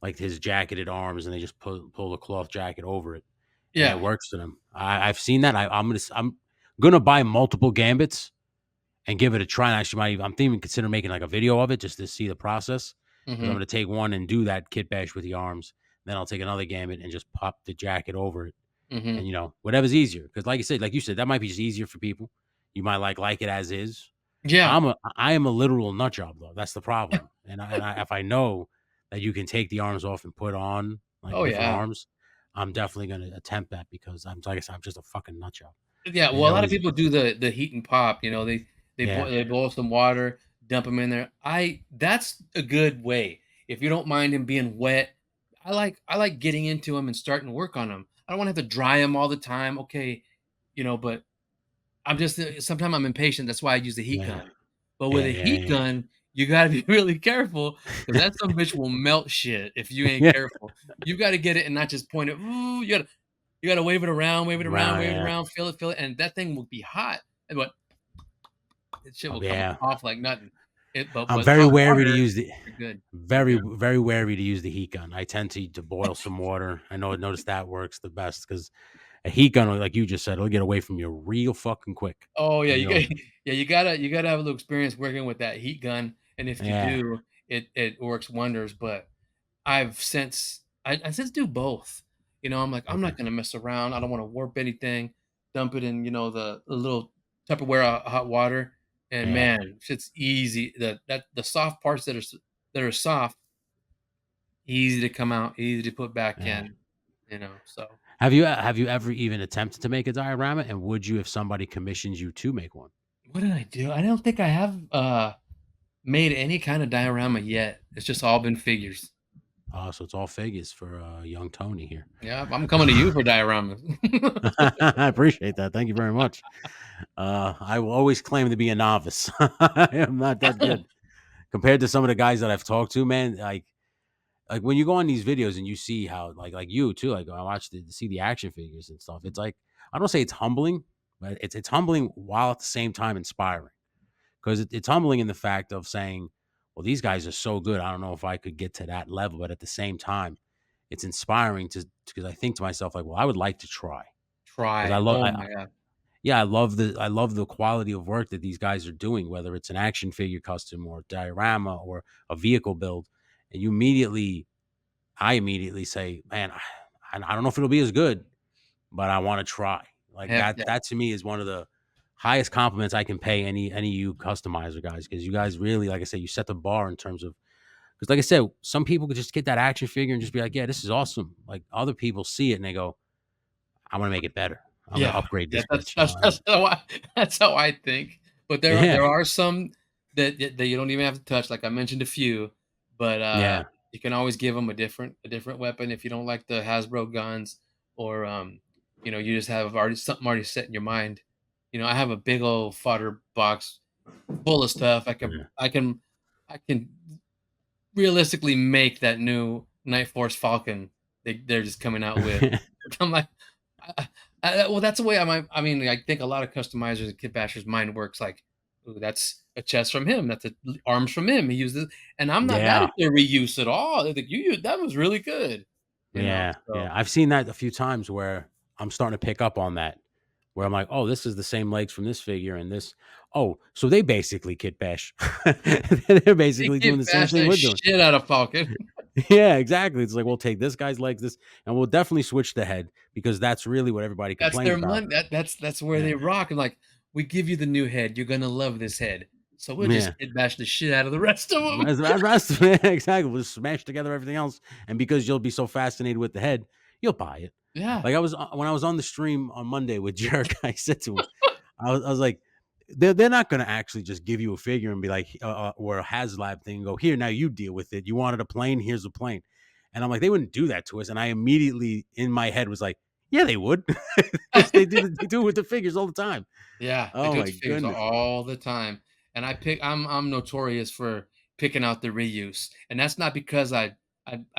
like his jacketed arms and they just pull the cloth jacket over it and it yeah. works for them. I've seen that. I'm gonna buy multiple gambits and give it a try. And actually, I'm thinking consider making like a video of it just to see the process. because I'm Mhm. gonna take one and do that kit bash with the arms. Then I'll take another gamut and just pop the jacket over it, Mhm. and whatever's easier. Because like you said, that might be just easier for people. You might like it as is. Yeah. I am a literal nut job though. That's the problem. And if I know that you can take the arms off and put on like Oh, different yeah. arms, I'm definitely gonna attempt that because like I said, I'm just a fucking nut job. Yeah, And it well, a lot of always people is. do the heat and pop, Yeah, they boil some water, dump them in there. I That's a good way. If you don't mind him being wet, I like getting into them and starting to work on them. I don't wanna have to dry them all the time, okay, but I'm just sometimes I'm impatient, that's why I use the heat yeah, gun. But with yeah, a yeah, heat yeah. gun, you gotta be really careful because that bitch will melt shit if you ain't Yeah. careful. You gotta get it and not just point it, "Ooh," you gotta Right, wave it yeah. around, feel it, and that thing will be hot, and what that shit Oh, will come yeah. off like nothing. But I'm with very hot wary to water, use the you're good. You're very good. very wary to use the heat gun. I tend to boil some water. Notice that works the best because a heat gun, like you just said, it'll get away from you real fucking quick. Oh, yeah, And yeah, you gotta have a little experience working with that heat gun, and if you yeah, do, it works wonders, but I since do both. I'm like, I'm okay, not gonna mess around. I don't want to warp anything. Dump it in, the little Tupperware hot water, and yeah, man, it's easy. The soft parts that are soft, easy to come out, easy to put back yeah. in. So Have you ever even attempted to make a diorama? And would you if somebody commissions you to make one? what did I do? I don't think I have made any kind of diorama yet. It's just all been figures. So it's all figures for young Tony here. Yeah, I'm coming to you for dioramas. I appreciate that. Thank you very much. I will always claim to be a novice. I am not that good compared to some of the guys that I've talked to, man. Like when you go on these videos and you see how like you too, like I watch see the action figures and stuff. It's like I don't say it's humbling, but it's humbling while at the same time inspiring because it's humbling in the fact of saying, well, these guys are so good. I don't know if I could get to that level, but at the same time, it's inspiring to because I think to myself like, well, I would like to try because Try. Oh my god. yeah, I love the quality of work that these guys are doing, whether it's an action figure custom or diorama or a vehicle build, and I immediately say, man, I don't know if it'll be as good, but I want to try. Like Heck that yeah. that to me is one of the highest compliments I can pay any of you customizer guys because you guys really, like I said, you set the bar in terms of because like I said, some people could just get that action figure and just be like, yeah, this is awesome. Like other people see it and they go, I'm gonna make it better. I'm gonna Yeah. upgrade Yeah, this bitch. that's how I think. But Yeah, there are some that you don't even have to touch, like I mentioned a few, but, yeah, you can always give them a different weapon if you don't like the Hasbro guns or, you just have already something already set in your mind. I have a big old fodder box full of stuff. yeah. I can realistically make that new Night Force Falcon they're just coming out with. I'm like, I, well, that's the way I mean, I think a lot of customizers and kit bashers' mind works. Like, ooh, that's a chest from him. That's arms from him. He uses, and I'm not mad Yeah, at their reuse at all. They're like, that was really good. yeah, yeah. So I've seen that a few times where I'm starting to pick up on that. Where I'm like, oh, this is the same legs from this figure and this. Oh, so they basically kit bash. They're they basically doing kit the same bash thing that we're doing. shit out of Falcon. Yeah, exactly. It's like we'll take this guy's legs, this, and we'll definitely switch the head because that's really what everybody That's complains their about. money. That's where Yeah, they rock. And like, we give you the new head. You're gonna love this head. So we'll just yeah. kit bash the shit out of the rest of them. Rest of it, exactly. We'll just smash together everything else, and because you'll be so fascinated with the head, you'll buy it. Yeah. Like I was when I was on the stream on Monday with Jerk, I said to him, I was like, they're not gonna actually just give you a figure and be like, or a HasLab thing and go, here, now you deal with it. You wanted a plane, here's a plane. And I'm like, they wouldn't do that to us. And I immediately in my head was like, yeah, they would. Because they do it with the figures all the time. Yeah, they Oh do it my to figures goodness. all the time, and I'm notorious for picking out the reuse, and that's not because I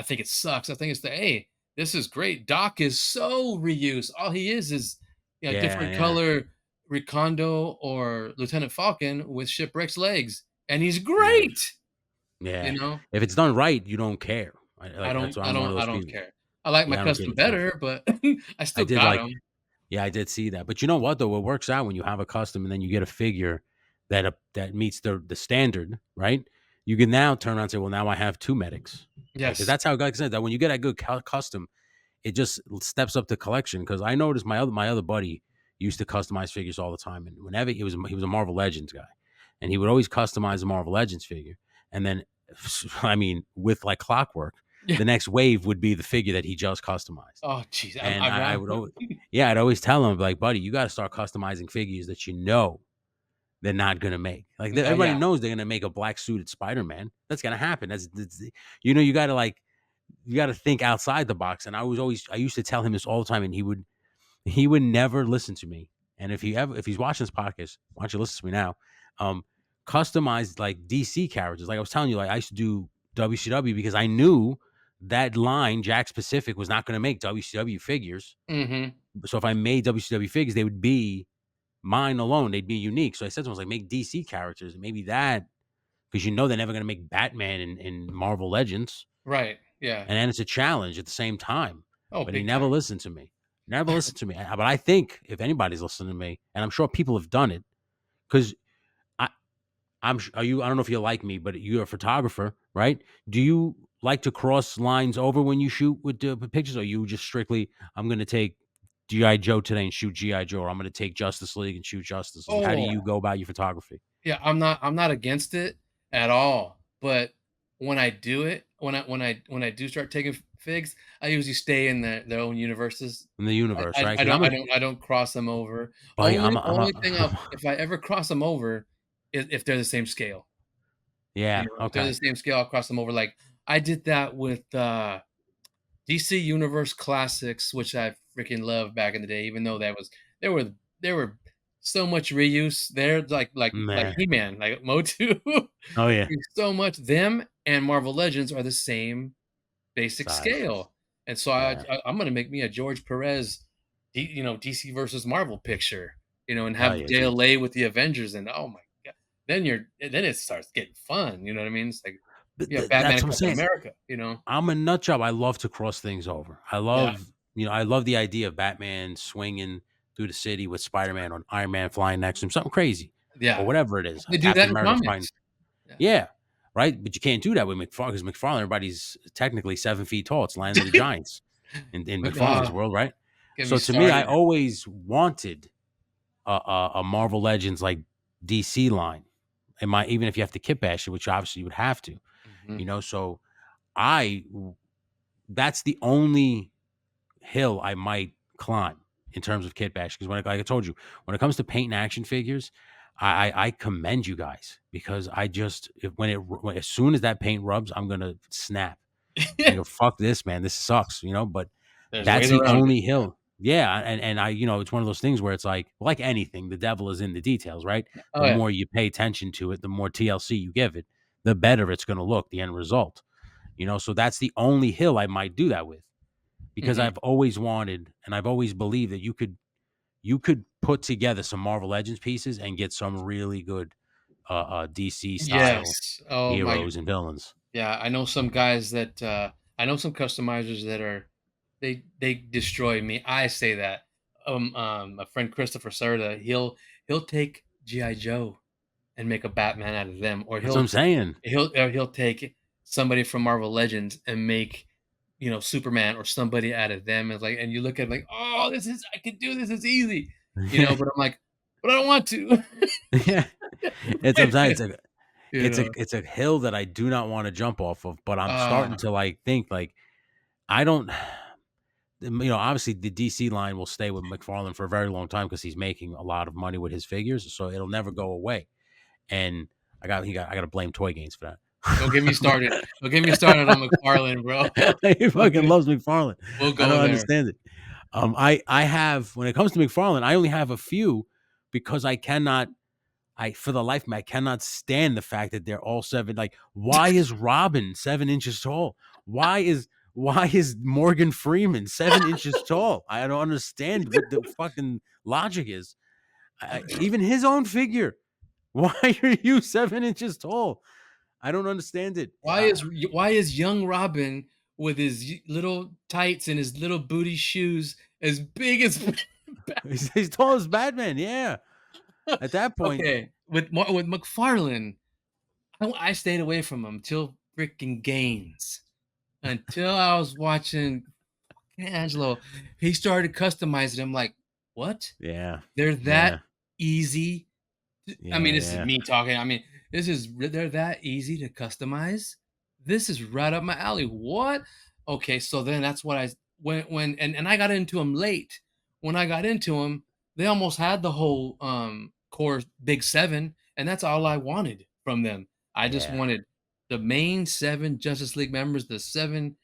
think it sucks. I think it's the hey, this is great. Doc is so reuse. All he is Yeah, different yeah, color Recondo or Lieutenant Falcon with shipwreck's legs, and he's yeah, great. You yeah. know, If it's done right, you don't care. Like that's why I'm one of I those don't people. care. I like my Yeah, I don't care custom what you do. better, but I I still did got like them. Yeah, I did see that. But you know what though? It works out when you have a custom and then you get a figure that meets the standard, right? you can now turn around and say, well, now I have two medics, right? Because Yes. that's how, like I said, that when you get a good custom, it just steps up the collection. Because I noticed my other buddy used to customize figures all the time, and whenever he was a Marvel Legends guy, and he would always customize a Marvel Legends figure, and then, I mean, with like clockwork, Yeah. the next wave would be the figure that he just customized, Oh, jeez. and I'm I not. would always, yeah, I'd always tell him like, buddy, you got to start customizing figures that you know they're not gonna make. Like everybody Yeah. knows they're gonna make a black suited Spider Man. That's gonna happen. That's you gotta like you got to think outside the box. And I used to tell him this all the time, and he would never listen to me. And if he's watching this podcast, why don't you listen to me now? Um, Customize like DC characters. Like I was telling you, like I used to do WCW because I knew that line Jack Pacific was not going to make WCW figures. Mhm. So if I made WCW figures, they would be mine alone. They'd be unique. So I said to him, I was like, make DC characters, and maybe that because they're never going to make Batman in Marvel Legends, Right. Yeah. and then it's a challenge at the same time. Oh, But he big never time. listened to me. Never listened to me. But I think if anybody's listening to me, and I'm sure people have done it, because I, are you? I don't know if you're like me, but you're a photographer, right? Do you like to cross lines over when you shoot with the pictures, or you just strictly, I'm going to take GI Joe today and shoot GI Joe, or I'm going to take Justice League and shoot Justice League? How do Oh, you go about your photography? yeah, I'm not against it at all, but when I do it, when I do start taking figs, I usually stay in their own universes. In the universe, I right? I Because don't I don't I don't cross them over. buddy, Only thing I'll if I ever cross them over is if they're the same scale. yeah, If they're okay. the same scale, I'll cross them over. Like, I did that with, DC Universe Classics, which I freaking loved back in the day, even though there were so much reuse there, like Man. He-Man, like Motu. Oh, yeah. There's so much. Them and Marvel Legends are the same basic Size. scale, and so Yeah. I'm gonna make me a George Perez, DC versus Marvel picture, and Hell have yeah, dude. JLA with the Avengers, and oh my god, then it starts getting fun. You know what I mean? It's like Th you have th Batman that's and what I'm Captain saying. America. I'm a nut job. I love to cross things over. Yeah, I love the idea of Batman swinging through the city with Spider-Man or Iron Man flying next to him, something crazy or yeah. whatever it is. They do that Captain in America flying. comics. Yeah. Yeah, right? But you can't do that with McFarlane because McFarlane, everybody's technically 7 feet tall. It's Land of the Giants in But, McFarlane's world, right? get me So to me, I started. always wanted a Marvel Legends like DC line. Even if you have to kitbash it, which obviously you would have to, Mhm. so I that's the only hill I might climb in terms of kit bash. Because like I told you, when it comes to paint and action figures, I commend you guys because I just as soon as that paint rubs, I'm gonna snap. I go fuck this, man. This sucks, But There's that's ways the around it. only hill. Yeah, and it's one of those things where it's like anything, the devil is in the details, right? Oh, The yeah. more you pay attention to it, the more TLC you give it, the better it's gonna look. The end result. So that's the only hill I might do that with because Mhm. I've always wanted and I've always believed that you could put together some Marvel Legends pieces and get some really good DC style Yes. Oh my heroes and villains. yeah, I know some customizers that are they destroy me. I say that. My friend Christopher Serta, he'll take GI Joe and make a Batman out of them, or That's what I'm saying. he'll take somebody from Marvel Legends and make Superman or somebody out of them. And you look at it like, oh, I can do this. It's easy, Yeah, But I'm like, but I don't want to. yeah. It's I'm saying you it's a know. it's a hill that I do not want to jump off of, but I'm starting Uh, to like think like I don't. Obviously the DC line will stay with McFarlane for a very long time because he's making a lot of money with his figures, so it'll never go away. And I got to blame Toy Games for don't get me that. started. Don't get me started on McFarlane, bro. He fucking loves McFarlane. We'll I go don't there. understand it. I have when it comes to McFarlane, I only have a few because I cannot. For the life of me, I cannot stand the fact that they're all seven. Like, why is Robin 7 inches tall? Why is Morgan Freeman 7 inches tall? I don't understand what the fucking logic is. Even his own figure. Why are you 7 inches tall? I don't understand it. Why is young Robin with his little tights and his little booty shoes as big as He's tall as Batman. Yeah. At that point, okay, with McFarlane, I stayed away from him till freaking Gaines. Until I was watching Angelo, he started customizing them like, "What? Yeah. They're Yeah. that easy?" I mean, Yeah. this is Yeah. me talking. I mean, they're that easy to customize? This is right up my alley. What? Okay, so then that's what I when and I got into them late. When I got into them, they almost had the whole core big 7, and that's all I wanted from them. I just Yeah. wanted the main 7 Justice League members, the 7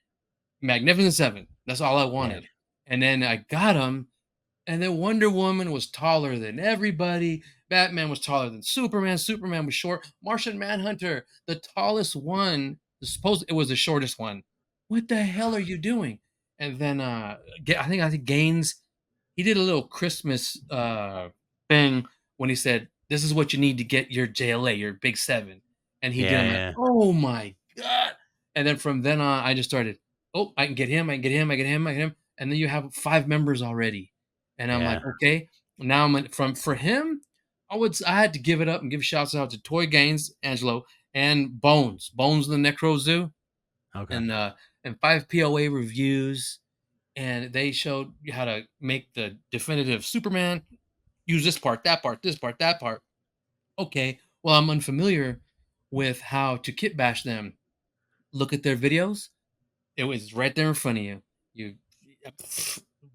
Magnificent 7. That's all I Yeah. wanted. And then I got them, and then Wonder Woman was taller than everybody. Batman was taller than Superman. Superman was short. Martian Manhunter, the tallest one, supposed it was the shortest one. What the hell are you doing? And then I think Gaines, he did a little Christmas thing when he said, "This is what you need to get your JLA, your big 7." And he did. I'm like, Yeah. "Oh my god!" And then from then on, I just started. Oh, I can get him. I can get him. I get him. I get him. And then you have 5 members already. And I'm like, Yeah. okay. Now from for him, I had to give it up and give shouts out to Toy Gaines, Angelo, and Bones the Necro Zoo, Okay. and 5 POA reviews, and they showed you how to make the definitive Superman. Use this part, that part, this part, that part. Okay. Well, I'm unfamiliar with how to kit bash them. Look at their videos. It was right there in front of you. You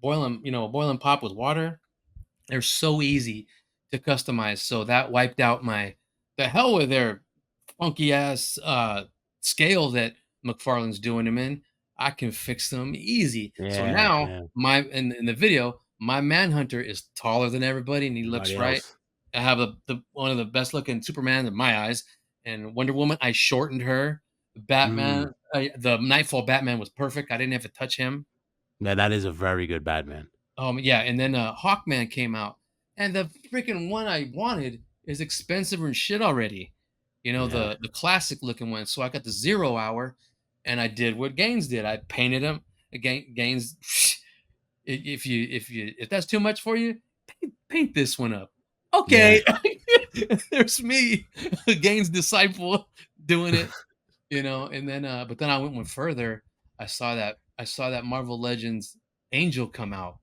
boil them, boil and pop with water. They're so easy to customize. So that wiped out my the hell with their funky ass scale that McFarlane's doing them in. I can fix them easy. So Yeah. now Yeah. my in the video, my Manhunter is taller than everybody and he looks Everybody right. else. I have the one of the best looking Superman in my eyes. And Wonder Woman, I shortened her. Mm. Batman, the Nightfall Batman was perfect. I didn't have to touch him. Yeah, that is a very good Batman. Yeah, and then Hawkman came out, and the freaking one I wanted is expensive and shit already. Yeah. The classic looking one. So I got the 0 hour, and I did what Gaines did. I painted him. Gaines, if that's too much for you, paint this one up. Yeah. Okay, there's me, Gaines' disciple, doing it. And then but then I went one further. I saw that Marvel Legends Angel come out,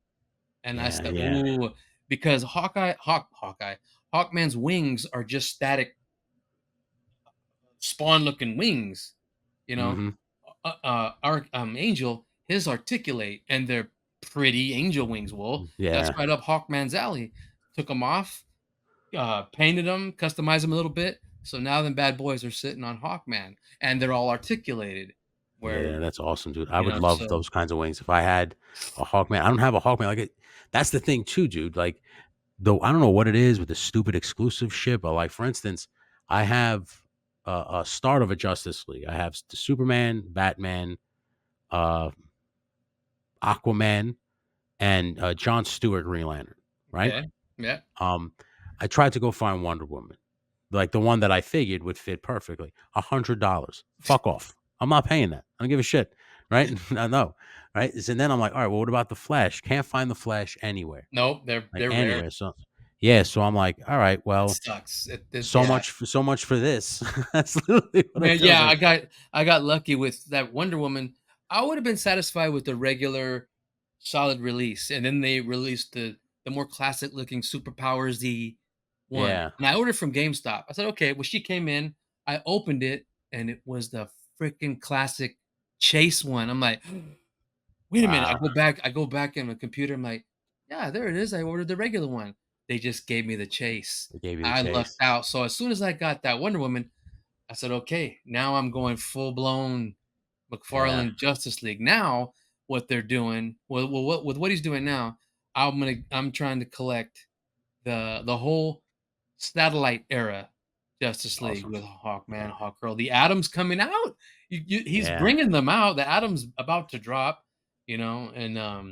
and I Yeah. said, Yeah. "Ooh," because Hawkman's wings are just static spawn-looking wings, you know. Mhm. Our Angel, his articulate, and they're pretty angel wings. Well, that's Yeah. right up Hawkman's alley. Took them off, painted them, customized them a little bit. So now them bad boys are sitting on Hawkman, and they're all articulated. Where Yeah, that's awesome, dude. I would love so those kinds of wings if I had a Hawkman. I don't have a Hawkman. Like that's the thing too, dude. Like though I don't know what it is with the stupid exclusive shit, but like for instance, I have a start of a Justice League. I have the Superman, Batman, uh, Aquaman, and John Stewart Green Lantern. Right? okay, yeah, Um, I tried to go find Wonder Woman, like the one that I figured would fit perfectly. $100. Fuck off. I'm not paying that. I don't give a shit. Right? I know. Right. And then I'm like, all right, well, what about the Flash? Can't find the Flash anywhere. nope, Like they're rare. anywhere. So yeah, so I'm like, all right, well, Sucks. so Yeah. much for this. That's literally what it Man, feels yeah, like. I got lucky with that Wonder Woman. I would have been satisfied with the regular solid release, and then they released the more classic looking superpowersy one. Yeah. And I ordered from GameStop. I said, okay. Well, she came in, I opened it, and it was the freaking classic chase one. I'm like, wait a minute. I Wow. go back, I go back in the computer. I'm like, yeah, there it is. I ordered the regular one. They just gave me the chase. They gave you the I lucked chase. out. So as soon as I got that Wonder Woman, I said, okay, now I'm going full blown Yeah. McFarlane Justice League. Now, what they're doing, what he's doing now, I'm trying to collect the whole satellite era Justice League Awesome. with Yeah. Hawkman, Hawkgirl. The Atom's coming out. He's Yeah. bringing them out. The Atom's about to drop, and uh,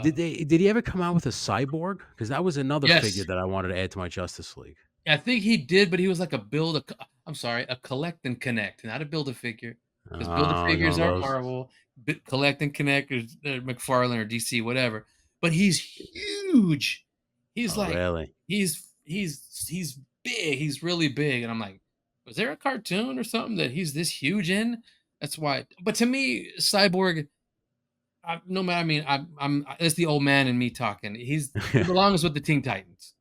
Did he ever come out with a cyborg? Because that was another figure yes, that I wanted to add to my Justice League. I think he did, but he was like I'm sorry, a collect and connect, not a build a figure. Because build a Oh, he's one figures of are those. Marvel, collect and connect is McFarlane or DC, whatever. But he's huge. He's Oh, like really? he's big. He's really big, and I'm like, Was there a cartoon or something that he's this huge in? That's why. But to me, Cyborg, no matter. I mean, it's the old man in me talking. He belongs with the Teen Titans.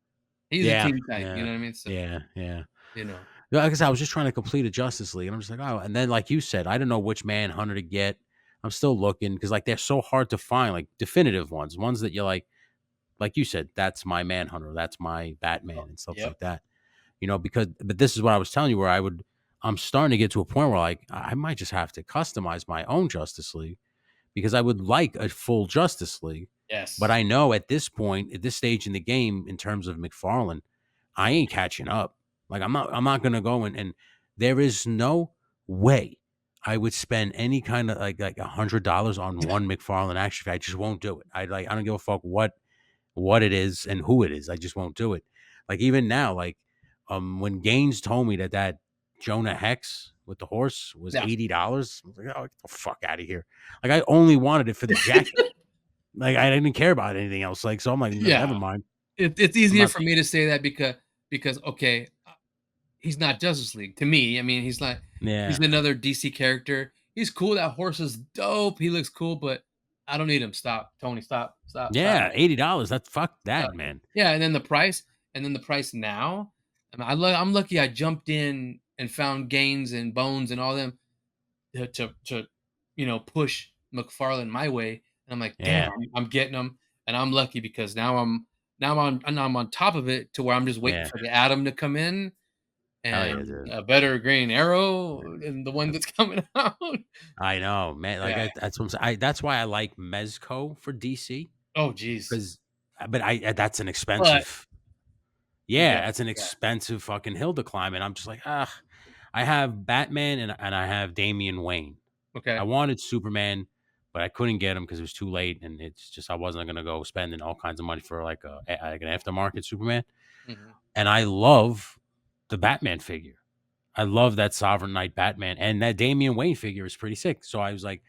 He's a Yeah, Teen Titan. You yeah, know what I mean? So yeah, yeah. you know, Yeah, like I said, I was just trying to complete a Justice League, and I'm just like, oh, and then like you said, I don't know which Manhunter to get. I'm still looking because like they're so hard to find, like definitive ones that you're like you said, that's my Manhunter, that's my Batman, and stuff yep, like that. Because but this is what I was telling you, where I'm starting to get to a point where like I might just have to customize my own Justice League because I would like a full Justice League, but yes, I know at this point, at this stage in the game, in terms of McFarlane, I ain't catching up. Like I'm not gonna go and there is no way I would spend any kind of like $100 on one McFarlane action figure. I just won't do it. I don't give a fuck what it is and who it is. I just won't do it. Like even now, like when Gaines told me that Jonah Hex with the horse was yeah, $80, I was like, oh, get the fuck out of here. Like I only wanted it for the jacket. Like I didn't care about anything else. Like so I'm like, never yeah. mind. It's I'm easier not for me to say that because okay, he's not Justice League to me. I mean, he's yeah. another DC character. He's cool. That horse is dope. He looks cool, but I don't need him. Stop, Tony. Stop. Stop. Stop. Yeah, $80. That fuck Stop. that, man. Yeah, and then the price now. I mean, I'm lucky. I jumped in and found Gains and Bones and all them to push McFarlane my way. And I'm like, damn, Yeah, I'm getting them, and I'm lucky because now I'm on top of it to where I'm just waiting yeah. for the Atom to come in Hell yeah, and dude. a better Green Arrow and the one that's coming out. I know, man. Like Yeah. that's what I'm saying. That's why I like Mezco for DC Oh, geez. because, but that's an But expensive. you got Yeah, that's an yeah. expensive fucking hill to climb, and I'm just like, ah. I have Batman and I have Damian Wayne. I Okay. wanted Superman, but I couldn't get him because it was too late, and it's just I wasn't gonna go spending all kinds of money for like an aftermarket Superman. Mhm. And I love the Batman figure. I love that Sovereign Knight Batman, and that Damian Wayne figure is pretty sick. So I was like,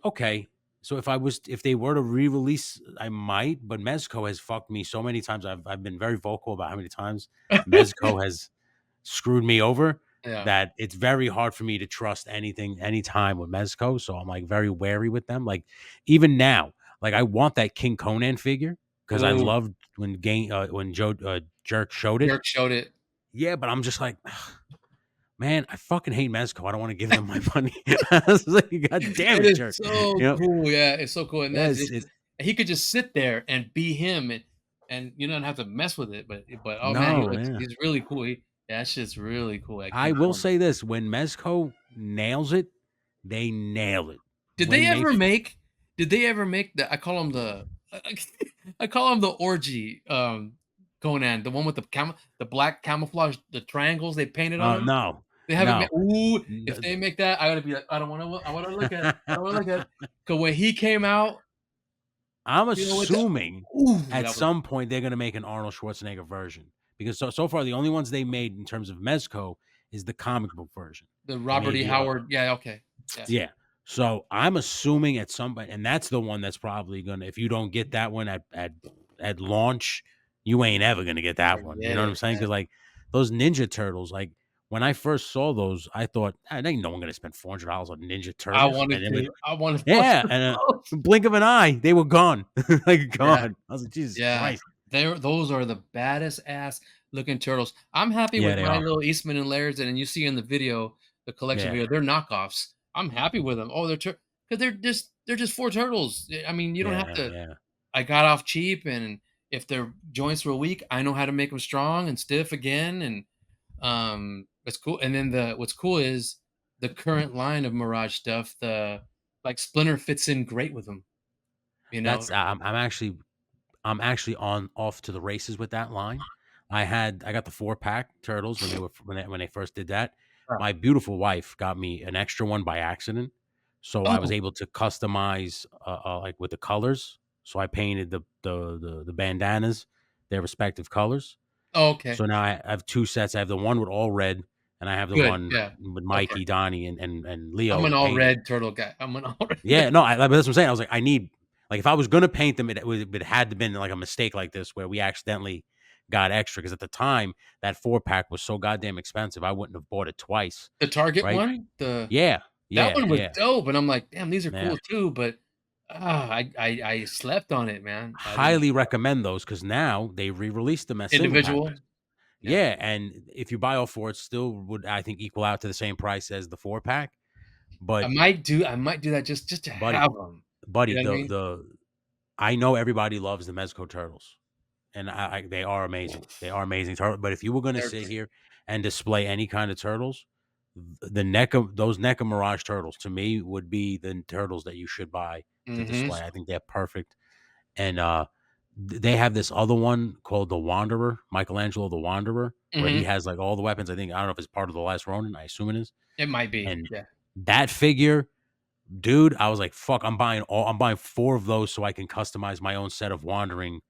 okay. So if they were to re-release, I might. But Mezco has fucked me so many times. I've been very vocal about how many times Mezco has screwed me over Yeah. that it's very hard for me to trust anything anytime with Mezco. So I'm like very wary with them. Like even now, like I want that King Conan figure because I Ooh, loved when Joe Jerk showed it. Dirk showed it. Yeah, but I'm just like, man, I fucking hate Mezco. I don't want to give them my money. I was like, God damn It it, is Jerk. so cool, yeah, it's so cool, and that's Yes, it's just he could just sit there and be him, and you don't have to mess with it, but, oh, man, no, yeah. he's really cool, yeah, that shit's really cool, that I King will Conan. say this: when Mezco nails it, they nail it. Did they When they ever make did they ever make the I call him the orgy, Conan, the one with the black camouflage, the triangles they painted on him? no, They haven't ma no. ooh, if N- they make that, I gotta be like, I wanna look at it, I wanna look at it. 'Cause when he came out, I'm with the assuming ooh, at that was some point they're gonna make an Arnold Schwarzenegger version because so far the only ones they made in terms of Mezco is the comic book version. the They Robert made E. the Howard, yeah, okay. Yeah. yeah. So I'm assuming at some point, and that's the one that's probably gonna. If you don't get that one at launch, you ain't ever gonna get that one. You Forget know what I'm it, saying? man. Because like those Ninja Turtles, like when I first saw those, I thought, ain't no one gonna spend $400 on Ninja Turtles, and then I wanted those yeah, and blink of an eye, they were gone, like Yeah. gone. I was like, Jesus Yeah, Christ. those are the baddest ass looking turtles. I'm happy Yeah, with they my are. little Eastman and Lairs, and you see in the video, the collection Yeah, video, they're knockoffs. I'm happy with them. Oh, because they're just 4 turtles. I mean, you don't have yeah, to yeah. I got off cheap, and if their joints were weak, I know how to make them strong and stiff again, and, it's cool, and then what's cool is the current line of Mirage stuff, like, Splinter fits in great with them, you know? That's I'm actually on off to the races with that line. I got the 4-pack turtles when they first did that. Uh, My beautiful wife got me an extra one by accident, so I was oh, able to customize like with the colors. So I painted the bandanas their respective colors. okay. So now I have 2 sets. I have the one with all red, and I have the Good, one yeah. with Okay. Mikey, Donnie, and I'm Leo an all painted. red turtle guy. I'm an all red. Yeah, no, that's what I'm saying. I was like, I need like if I was gonna paint them, it had to been like a mistake like this where we accidentally got extra because at the time that 4 pack was so goddamn expensive. I wouldn't have bought it twice, The Target right? one? The Yeah, That yeah, one was yeah, dope, and I'm like, "Damn, these are yeah. cool too," but, I slept on it, man. I didn't Highly recommend those because now they re-released them as single pack. individual? Yeah. Yeah, and if you buy all four, it still would, I think, equal out to the same price as the 4 pack. But I might do that just to buddy, have them. You buddy, know what I mean? the I know everybody loves the Mezco turtles, and they are amazing. They are amazing turtles. But if you were going to They're sit great. here and display any kind of turtles, the NECA Mirage turtles to me would be the turtles that you should buy to Mhm, display. I think they're perfect. And they have this other one called the Wanderer, Michelangelo the Wanderer, where he mhm. has like all the weapons. I think I don't know if it's part of the Last Ronin. I assume it is. It might be, And yeah. that figure, dude, I was like, fuck, I'm buying four of those so I can customize my own set of wandering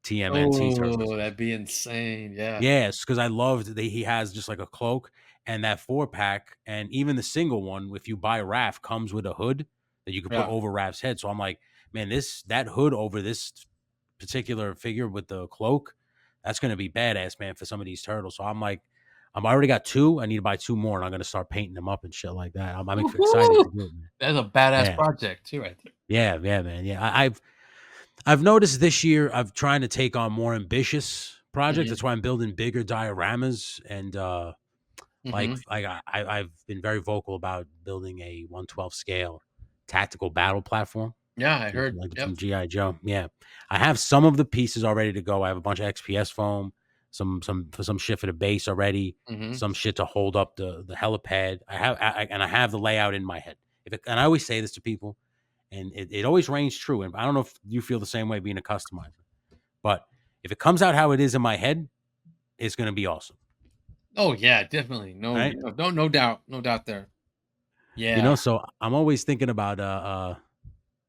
TMNT turtles. Oh, that'd be insane, yeah. Yes, because I loved that he has just like a cloak and that 4 pack, and even the single one, if you buy Raph, comes with a hood that you can put Yeah. over Raph's head. So I'm like, man, that hood over this particular figure with the cloak, that's gonna be badass, man, for some of these turtles. So I'm like, I already got two. I need to buy two more, and I'm gonna start painting them up and shit like that. I'm excited to Woohoo! do it, man. That's a badass Yeah, project too right there. yeah, yeah, man. Yeah, I've noticed this year I'm trying to take on more ambitious projects. Mhm, That's why I'm building bigger dioramas and mhm. I've been very vocal about building a 112 scale tactical battle platform, Yeah, I just heard. like Yep. from GI Joe. Yeah, I have some of the pieces all ready to go. I have a bunch of XPS foam, some shit for the base already, Mhm. some shit to hold up the helipad. I have the layout in my head. And I always say this to people, and it always reigns true. And I don't know if you feel the same way being a customizer, but if it comes out how it is in my head, it's gonna be awesome. Oh, yeah, definitely. No, Right? yeah, no doubt there. You Yeah. know, so I'm always thinking about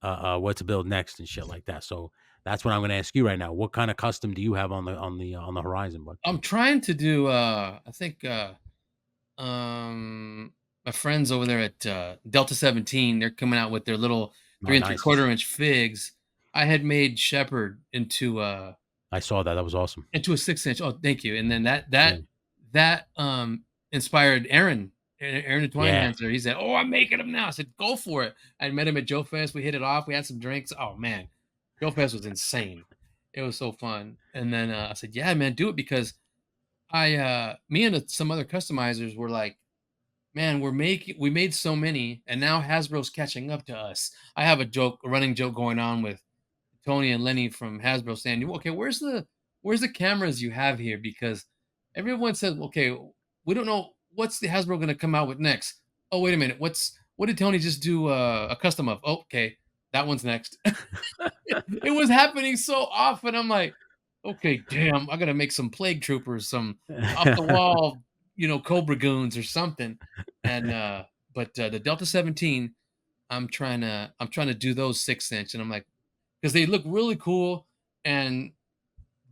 what to build next and shit like that. So that's what I'm gonna ask you right now. What kind of custom do you have on the horizon, bud? I'm trying to do, I think, my friends over there at, Delta 17, they're coming out with their little Oh, 3 and 3 nice. quarter inch figs. I had made Shepherd I saw that. That was awesome. into a 6 inch. Oh, thank you. And then Yeah. inspired Aaron the Twine Yeah. Dancer. He said, "Oh, I'm making them now." I said, "Go for it." I met him at Joe Fest. We hit it off. We had some drinks. Oh man, Joe Fest was insane. It was so fun. And then I said, "Yeah, man, do it," because me and some other customizers were like, "Man, we made so many, and now Hasbro's catching up to us." I have a running joke going on with Tony and Lenny from Hasbro saying, "Okay, where's the cameras you have here?" Because everyone says, "Okay, we don't know what's the Hasbro going to come out with next." Oh, wait a minute, what did Tony just do a custom of? Oh, okay, that one's next. It was happening so often. I'm like, okay, damn, I gotta make some plague troopers, some off the wall, Cobra goons or something. And but the Delta 17, I'm trying to do those 6 inch, and I'm like, because they look really cool. And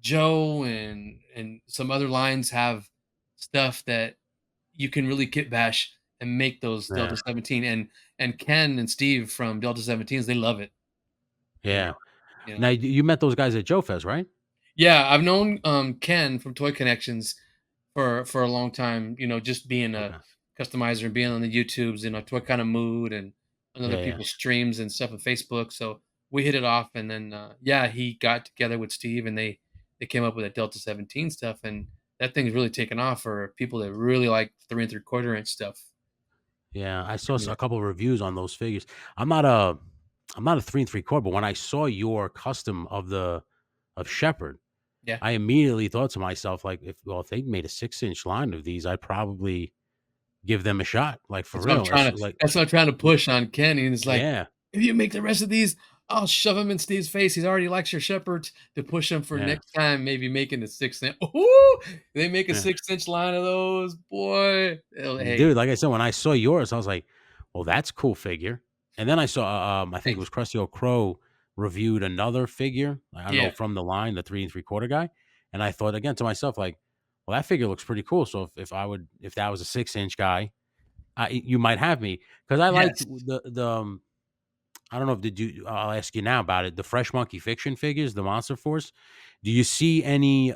Joe and some other lines have stuff that you can really kit bash and make those Delta Yeah. 17. And Ken and Steve from Delta 17s, they love it. You Yeah. know, you Now know. you met those guys at Joe Fest, right? Yeah, I've known Ken from Toy Connections for a long time. Just being a Okay. customizer and being on the YouTubes and Toy Kind of Mood and on other Yeah, yeah. people's streams and stuff on Facebook. So we hit it off, and then yeah, he got together with Steve, and they came up with a Delta 17 stuff, and that thing's really taken off for people that really like 3 and 3/4 inch stuff. Yeah. I saw Yeah, a couple of reviews on those figures. I'm not a I'm not a 3 3/4, but when I saw your custom of Shepherd, yeah. I immediately thought to myself, like, if they made a 6 inch line of these, I'd probably give them a shot. Like for real. That's what I'm trying to push on Kenny, and it's like, Yeah. "If you make the rest of these, I'll shove him in Steve's face. He's already likes your shepherd," to push him for Yeah. next time, maybe making the 6 inch. Ooh, they make a Yeah. 6 inch line of those, boy. Hey, Dude, like I said, when I saw yours, I was like, "Well, that's a cool figure." And then I saw, I think it thanks. was Krusty Old Crow reviewed another figure. I don't know Yeah. from the line, the 3 3/4 guy, and I thought again to myself, like, "Well, that figure looks pretty cool." So if that was a 6 inch guy, you might have me because I liked Yes. I don't know if did you. I'll ask you now about it. The Fresh Monkey Fiction figures, the Monster Force. Do you see any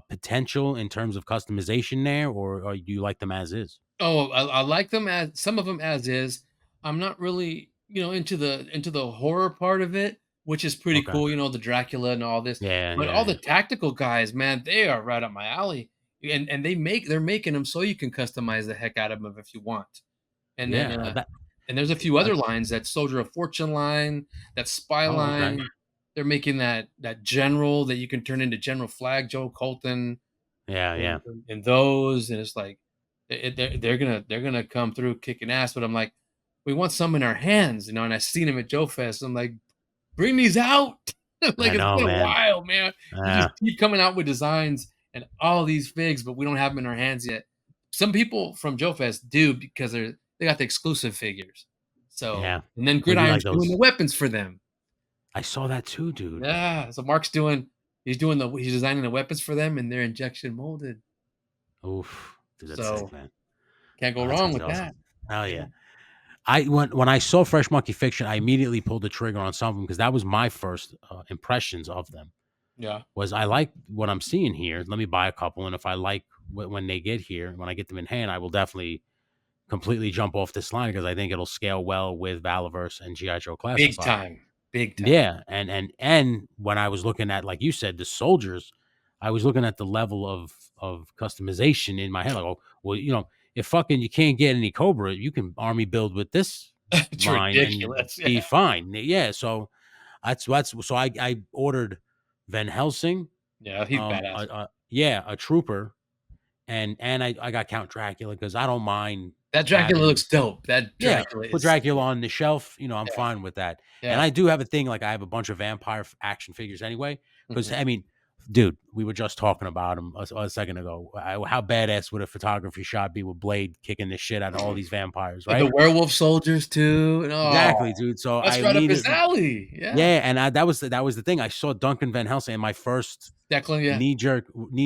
potential in terms of customization there, or do you like them as is? Oh, I like them as some of them as is. I'm not really, into the horror part of it, which is pretty Okay. cool, the Dracula and all this. Yeah, But yeah, all the yeah. tactical guys, man, they are right up my alley. And they're making them so you can customize the heck out of them if you want. And then Yeah. and there's a few Uh, other lines, that Soldier of Fortune line, that Spy oh, okay. line. They're making that general that you can turn into General Flag, Joe Colton. Yeah, And yeah, those, and it's like they're gonna come through kicking ass, but I'm like, we want some in our hands, and I seen him at Joe Fest. I'm like, bring these out. Like, I it's know, been a man. while, man. You just Yeah, keep coming out with designs and all these figs, but we don't have them in our hands yet. Some people from Joe Fest do, because they got the exclusive figures. So, yeah. and then They do like Gridiron's doing the those. weapons for them. I saw that too, dude. Yeah. So he's designing the weapons for them, and they're injection molded. Oof, dude, that's sick, So man. can't go Oh, that's wrong gonna be with awesome. that. Hell Yeah. yeah. When I saw Fresh Monkey Fiction, I immediately pulled the trigger on some of them because that was my first impressions of them. Yeah. Was I like what I'm seeing here? Let me buy a couple, and if I like when they get here, when I get them in hand, I will definitely completely jump off this line because I think it'll scale well with Valaverse and GI Joe Big Classified. time. Big time. Yeah, and when I was looking at, like you said, the soldiers, I was looking at the level of customization in my head. Like, oh, well, if fucking you can't get any Cobra, you can army build with this It's line and ridiculous. Yeah. be fine. Yeah, so that's so I ordered Van Helsing, Yeah, he's badass. a trooper, and I got Count Dracula because I don't mind That Dracula having. looks dope. That Yeah, Dracula put is Dracula on the shelf, I'm yeah, fine with that, and yeah. I do have a thing, like, I have a bunch of vampire f action figures anyway. Because Mhm. I mean, dude, we were just talking about him a second ago. How badass would a photography shot be with Blade kicking the shit out of all these vampires, The right? werewolf soldiers too, and Exactly, dude, so I that's right up his immediately. alley. Yeah. Yeah, and that was the thing. I saw Duncan Van Helsing, and my first Declan, yeah. knee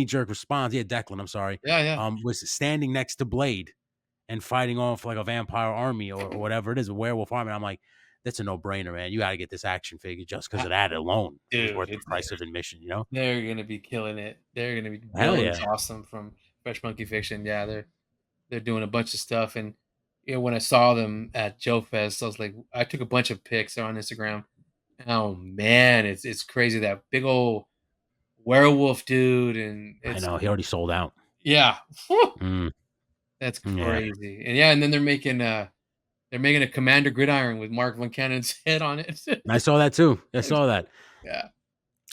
jerk response, yeah, Declan, I'm sorry, Yeah, yeah. was standing next to Blade and fighting off like a vampire army or whatever it is, a werewolf army. I'm like, that's a no brainer, man. You got to get this action figure just because Uh, of that alone is dude, worth the price of admission. they're gonna be killing it. They're gonna be Hell Dylan's yeah. awesome from Fresh Monkey Fiction. Yeah, they're doing a bunch of stuff, and when I saw them at Joe Fest, I was like, I took a bunch of pics on Instagram. Oh man, it's crazy, that big old werewolf dude, and I it's know. He already sold out. yeah, whew, Mm, that's yeah. crazy. And yeah, and then they're making a Commander Gridiron with Mark Von Cannon's head on it. I saw that too. I It's- saw that. yeah,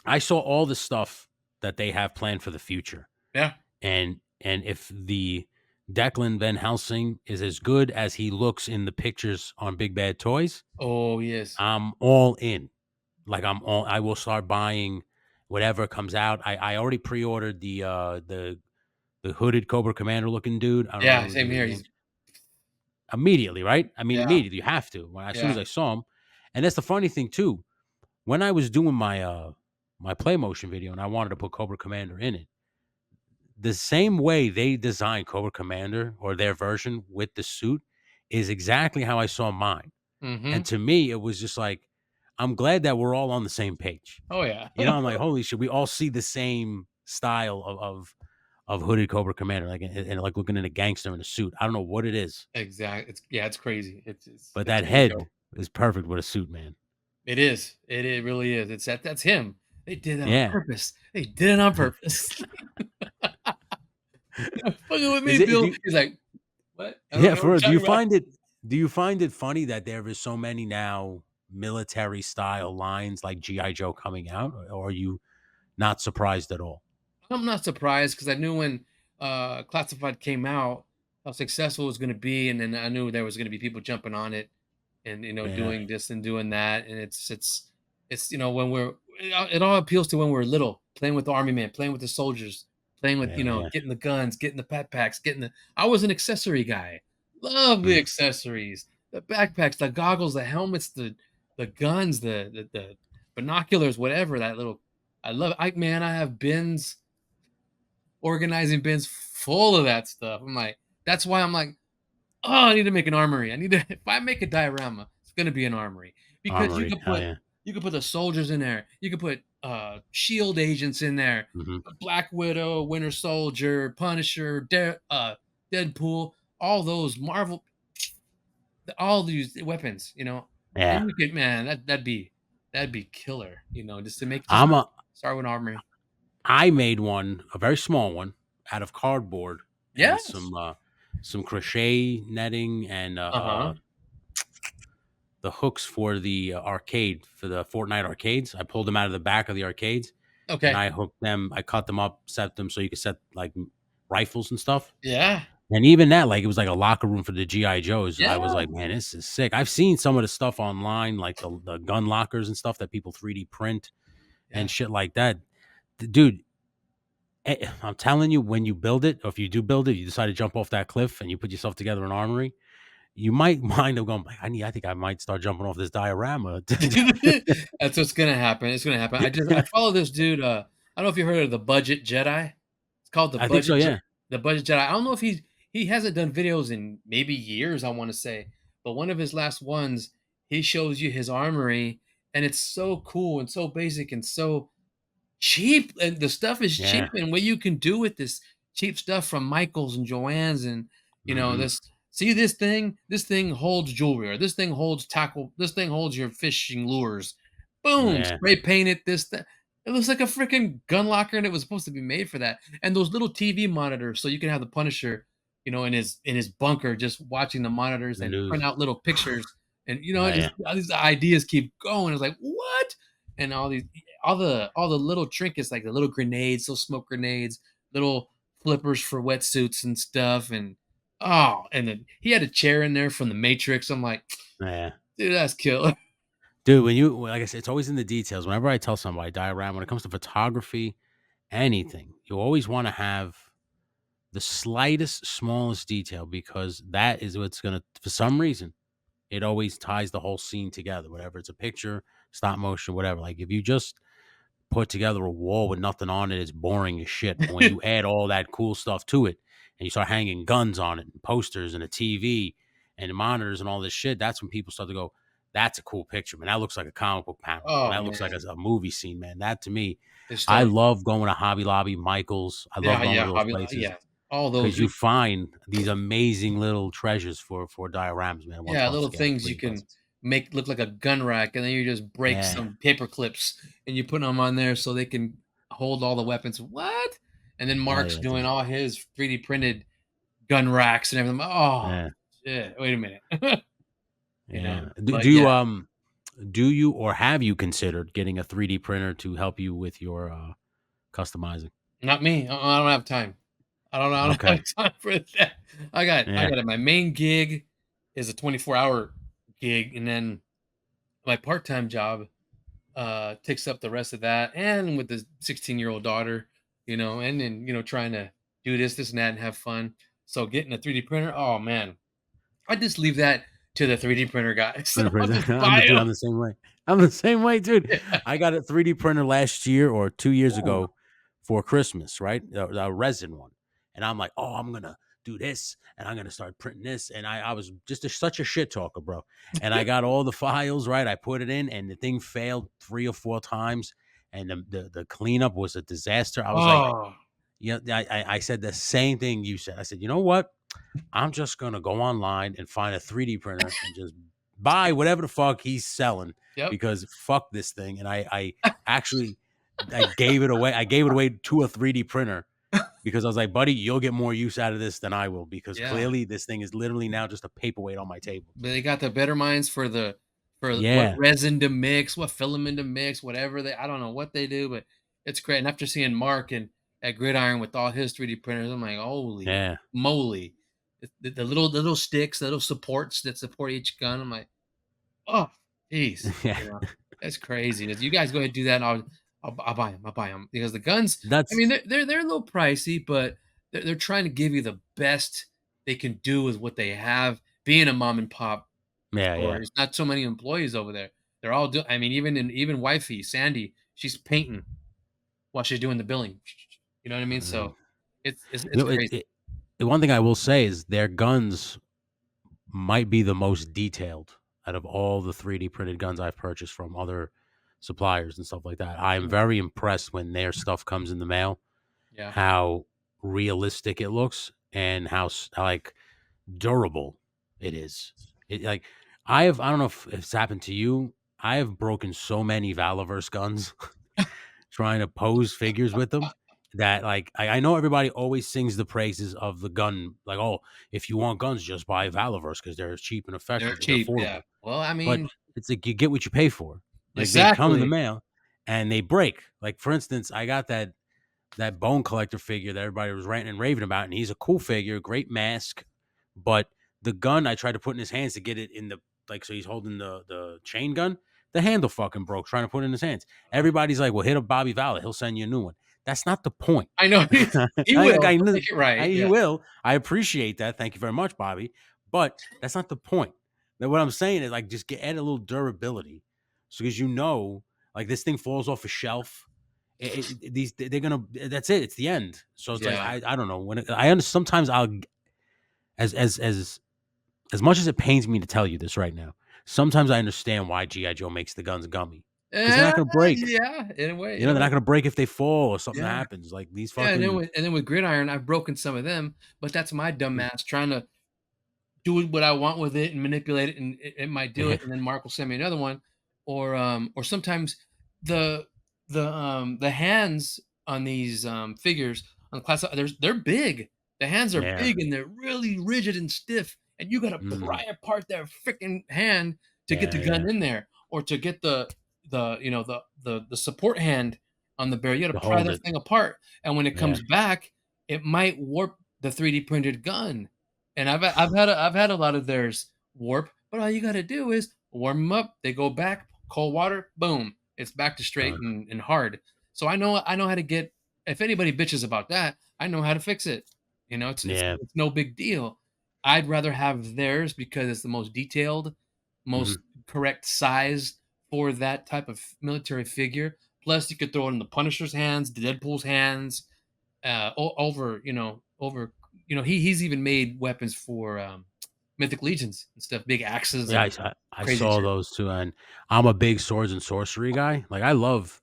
I saw all the stuff that they have planned for the future. yeah. And if the Declan Van Helsing is as good as he looks in the pictures on Big Bad Toys, Oh yes, I'm all in. Like I will start buying whatever comes out. I already pre-ordered the hooded Cobra Commander looking dude. I don't yeah. remember the Same dude's here. name. Immediately, right? I mean, Yeah, immediately you have to. As soon as yeah. I saw him, and that's the funny thing too. When I was doing my play motion video and I wanted to put Cobra Commander in it, the same way they designed Cobra Commander or their version with the suit is exactly how I saw mine. And Mm-hmm. to me, it was just like, I'm glad that we're all on the same page. Oh yeah. I'm like, holy shit, we all see the same style of hooded Cobra Commander, like and like looking at a gangster in a suit. I don't know what it is, Exactly. It's crazy. It's it's but it's that pretty head dope. is perfect with a suit, man. It is. It really is. That's him. They did that on Yeah. purpose. They did it on purpose. Fucking with me, Is it? Bill. He's like, what? I don't Yeah, know what for real. you're talking about. Do you find it funny that there is so many now military style lines like GI Joe coming out, or are you not surprised at all? I'm not surprised, because I knew when Classified came out how successful it was going to be, and then I knew there was going to be people jumping on it, and Yeah, doing this and doing that, and it's when it all appeals to when we're little, playing with the army man, playing with the soldiers, playing with yeah, yeah. getting the guns, getting the backpacks, getting the. I was an accessory guy. Love the Mm. accessories, the backpacks, the goggles, the helmets, the guns, the binoculars, whatever that little. I love it. I have bins, organizing bins full of that stuff. That's why I'm like, oh, I need to make an armory. If I make a diorama, it's gonna be an armory, because Armory. Hell yeah. you could put the soldiers in there. You could put shield agents in there. Mhm. Black Widow, Winter Soldier, Punisher, Deadpool, all those Marvel, all these weapons, Yeah. and you could, man, that'd be killer, just to make just I'm a start with armory. I made one, a very small one, out of cardboard and Yes. some crochet netting and Uh-huh. the hooks for the arcade for the Fortnite arcades. I pulled them out of the back of the arcades and Okay. I hooked them. I cut them up, set them so you could set like rifles and stuff. Yeah. And even that, like it was like a locker room for the GI Joes. I was Yeah. like, man, this is sick. I've seen some of the stuff online, like the gun lockers and stuff that people 3D print Yeah. and shit like that. Dude, I'm telling you, when you build it, or if you do build it, you decide to jump off that cliff and you put yourself together an armory, you might wind up going, like, I think I might start jumping off this diorama. That's what's gonna happen. It's gonna happen. I follow this dude. I don't know if you heard of the Budget Jedi. It's called I think so, yeah. The Budget Jedi. I don't know if he hasn't done videos in maybe years. I want to say, but one of his last ones, he shows you his armory, and it's so cool and so basic and so cheap, and the stuff is cheap, Yeah. and what you can do with this cheap stuff from Michaels and Joann's, and Mhm. this, see, this thing holds jewelry, or this thing holds tackle, this thing holds your fishing lures. Boom, Yeah. spray paint it, this that. It looks like a freaking gun locker, and it was supposed to be made for that. And those little TV monitors, so you can have the Punisher, in his bunker, just watching the monitors The and print news. out little pictures, and Oh, just yeah. all these ideas keep going. It's like, what? And all the little trinkets, like the little grenades, those smoke grenades, little flippers for wetsuits and stuff, and and then he had a chair in there from the Matrix. I'm like, Yeah. dude, that's killer. Dude, like I said, it's always in the details. Whenever I tell somebody diorama, when it comes to photography, anything, you always wanna have the slightest, smallest detail because that is what's gonna for some reason, it always ties the whole scene together, whatever it's a picture, stop motion, whatever. Like, if you just put together a wall with nothing on it, it's boring as shit. But when you add all that cool stuff to it and you start hanging guns on it and posters and a TV and monitors and all this shit, that's when people start to go, that's a cool picture, man. That looks like a comic book panel. Or Oh that looks like man, a movie scene, man. That to me, they I start. love going to Hobby Lobby, Michael's. I love Yeah, going to yeah, those Hobby, places yeah, all those. because you find these amazing little treasures for dioramas, man. Yeah, Once little again, things you pretty can impressive. make look like a gun rack, and then you just break Yeah. some paper clips and you put them on there so they can hold all the weapons. What? And then Hell Mark's yeah, doing dude. all his 3D printed gun racks and everything. Oh, Yeah. shit. Wait a minute. Yeah. But yeah, Do you or have you considered getting a 3D printer to help you with your customizing? not me. I don't have time. I don't Okay. have time for that. I Yeah. got it. My main gig is a 24-hour gig, and then my part-time job takes up the rest of that, and with the 16-year-old daughter, and then trying to do this and that and have fun. So getting a 3D printer, oh man, I just leave that to the 3D printer guys. I'll just I'm the buy dude. them. I'm the same way. I'm the same way, dude. I got a 3D printer last year or 2 years Ooh, ago for Christmas, right? A resin one, and I'm like, oh, I'm gonna do this, and I'm gonna start printing this, and I was just such a shit talker, bro. And I got all the files right. I put it in, and the thing failed 3 or 4 times, and the cleanup was a disaster. I was like, oh, yeah, I said the same thing you said. I said, you know what? I'm just gonna go online and find a 3D printer and just buy whatever the fuck he's selling yep. because fuck this thing. And I actually I gave it away. I gave it away to a 3D printer because I was like, buddy, you'll get more use out of this than I will because Yeah, clearly this thing is literally now just a paperweight on my table. but they got the better minds for what Yeah, resin to mix, what filament to mix, whatever I don't know what they do, but it's great. And after seeing Mark and at Gridiron with all his 3D printers, I'm like, holy yeah, moly! The little sticks, the little supports that support each gun. I'm like, oh, jeez, yeah. that's crazy. If you guys go ahead and do that, and I'll buy them. I'll buy them because the guns. I That's mean, they're a little pricey, but they're trying to give you the best they can do with what they have. Being a mom and pop yeah, store, yeah. there's not so many employees over there. They're all do. I mean, even wifey Sandy, she's painting while she's doing the billing. You know what I mean? Mm. So it's You know, crazy. the one thing I will say is their guns might be the most detailed out of all the 3D printed guns I've purchased from other suppliers and stuff like that. I am Mm, very impressed when their stuff comes in the mail, yeah. how realistic it looks and how like durable it is. It like I don't know if it's happened to you. I have broken so many Valaverse guns trying to pose figures with them that like I know everybody always sings the praises of the gun, like, oh, if you want guns, just buy Valaverse because they're cheap and They're effective, they're cheap, yeah. affordable. Well, I But mean it's like you get what you pay for. Like they come in the exactly. mail and they break. Like for instance, I got that bone collector figure that everybody was ranting and raving about, and he's a cool figure, great mask, but the gun I tried to put in his hands to get it in the like so he's holding the chain gun, the handle fucking broke trying to put it in his hands. Everybody's like, "Well, hit up Bobby Vallet, he'll send you a new one." That's not the point. I know he I, will. I, He'll make it right, he yeah. will. I appreciate that. Thank you very much, Bobby. But that's not the point. Now, what I'm saying is like just add a little durability, so because like this thing falls off a shelf these they're gonna that's it. It's the end. So it's like Yeah. I don't know when I understand. Sometimes I'll as as as as much as it pains me to tell you this right now. Sometimes I understand why GI Joe makes the guns gummy because they're Eh, not gonna break. yeah, in a way, You in know, a they're way. not gonna break if they fall or something Yeah. happens. Like these Yeah, fucking and then with Gridiron, I've broken some of them, but that's my dumb ass trying to do what I want with it and manipulate it, and it might do yeah, it, and then Mark will send me another one, or sometimes the the hands on these figures on class they're big. The hands are yeah, big and they're really rigid and stiff, and you got to mm, pry apart that freaking hand to get the yeah, gun yeah. in there, or to get the you know the support hand on the bear. You got To to pry hold that it. thing apart, and when it Yeah, comes back, it might warp the 3D printed gun, and I've had a lot of theirs warp, but all you gotta do is warm them up. They go back, cold water, boom, it's back to straight done. and hard. So I know how to get. If anybody bitches about that, I know how to fix it. You know, Yeah, it's no big deal. I'd rather have theirs because it's the most detailed, mhm. most correct size for that type of military figure. Plus, you could throw it in the Punisher's hands, the Deadpool's hands, over he's even made weapons for mythic legions and stuff, big axes Yeah. and I crazy saw shit. those too, and I'm a big swords and sorcery guy. Like I love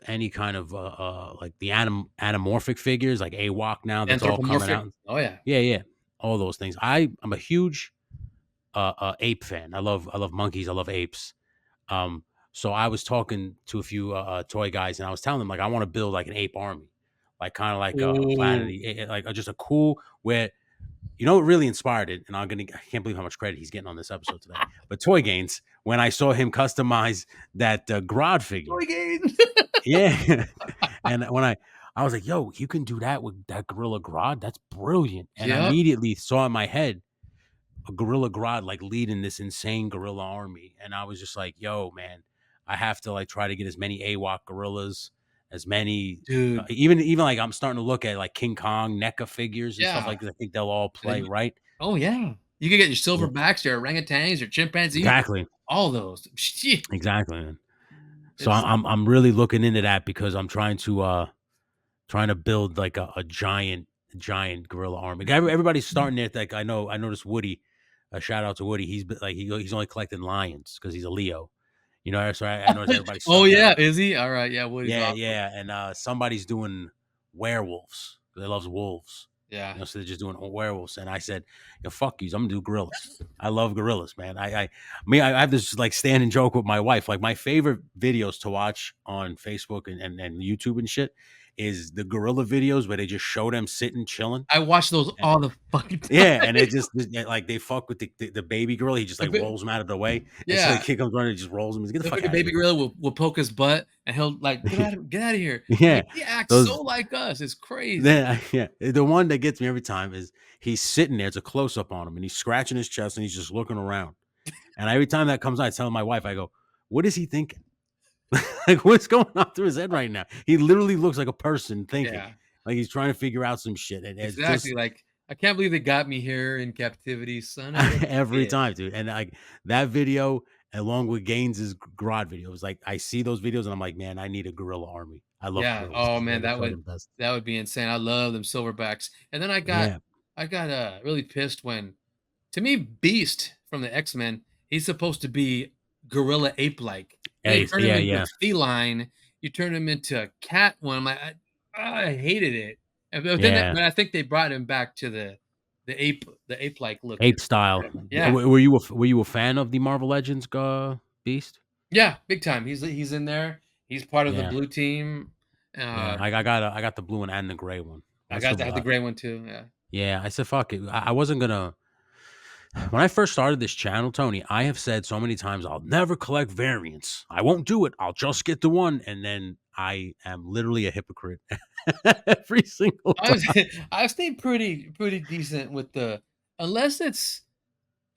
any kind of like the anamorphic figures like AWOC now that's all coming Anthropomorphic. out. Oh yeah. Yeah, yeah. All those things. I'm a huge ape fan. I love monkeys, I love apes. Um so I was talking to a few toy guys and I was telling them like I want to build like an ape army. Like kind of like a Planet of Ooh, the like just a cool where you know what really inspired it, and I can't believe how much credit he's getting on this episode today. But Toy Gaines, when I saw him customize that Grodd figure, toy game. yeah. And when I was like, "Yo, you can do that with that Gorilla Grodd? That's brilliant." And I Yep, immediately saw in my head a Gorilla Grodd like leading this insane gorilla army, and I was just like, "Yo, man, I have to like try to get as many AWOC gorillas, as many dude. even like I'm starting to look at like King Kong, NECA figures and stuff Yeah. like that. I think they'll all And then play, right?" oh yeah, you can get your Yeah. silverbacks, your orangutans, your chimpanzees, Exactly. all those. Shit. Exactly, man. So It's I'm really looking into that because I'm trying to build like a giant gorilla army. Everybody's starting it. Like I noticed Woody. A shout out to Woody. He's only collecting lions because he's a Leo. You know, so I noticed everybody's oh starting to yeah, is he? All right, yeah, Woody's yeah, awesome. yeah, and somebody's doing werewolves. They loves wolves. Yeah. You know, so they're just doing werewolves. And I said, "Yo, fuck yous. I'm gonna do gorillas. I love gorillas, man. I have this like standing joke with my wife. Like my favorite videos to watch on Facebook and YouTube and shit is the gorilla videos where they just show them sitting chilling. I watch those And, all the fucking time. yeah, and it just like they fuck with the baby gorilla. He just The like bi rolls him out of the way, and so the yeah, kid comes running and just rolls him. He's get the the fuck fucking out of baby here. gorilla will poke his butt, and he'll like, get out of here." Yeah, Like, he acts those so like us, it's crazy. Then yeah, the one that gets me every time is he's sitting there. It's a close up on him, and he's scratching his chest, and he's just looking around. And every time that comes on, I tell my wife, I go, "What is he thinking? Like, what's going on through his head right now? He literally looks like a person thinking, Yeah, like he's trying to figure out some shit." And it's exactly, just like, "I can't believe they got me here in captivity, son of a every bitch." time, dude. And like that video, along with Gaines's Grodd videos, like I see those videos, and I'm like, man, I need a gorilla army. I love Yeah, gorillas. oh, They're man, the fucking best. that would be insane. I love them silverbacks, and then Yeah. I got, really pissed when To me, Beast from the X-Men, he's supposed to be gorilla ape-like. They turn him Yeah, into a yeah, feline, you turn him into a cat one, I'm like, I hated it. And but then yeah. but I think they brought him back to the ape-like looking. Ape style. Yeah. Were you a fan of the Marvel Legends Beast? Yeah, big time. He's in there. He's part of the Yeah, blue team. yeah. Uh, I got the blue one and the gray one. I What's the got to have the gray one too, yeah. Yeah, I said fuck it. I wasn't gonna when I first started this channel, Tony, I have said so many times I'll never collect variants. I won't do it. I'll just get the one. And then I am literally a hypocrite every single I've time. I've stayed pretty decent with the unless it's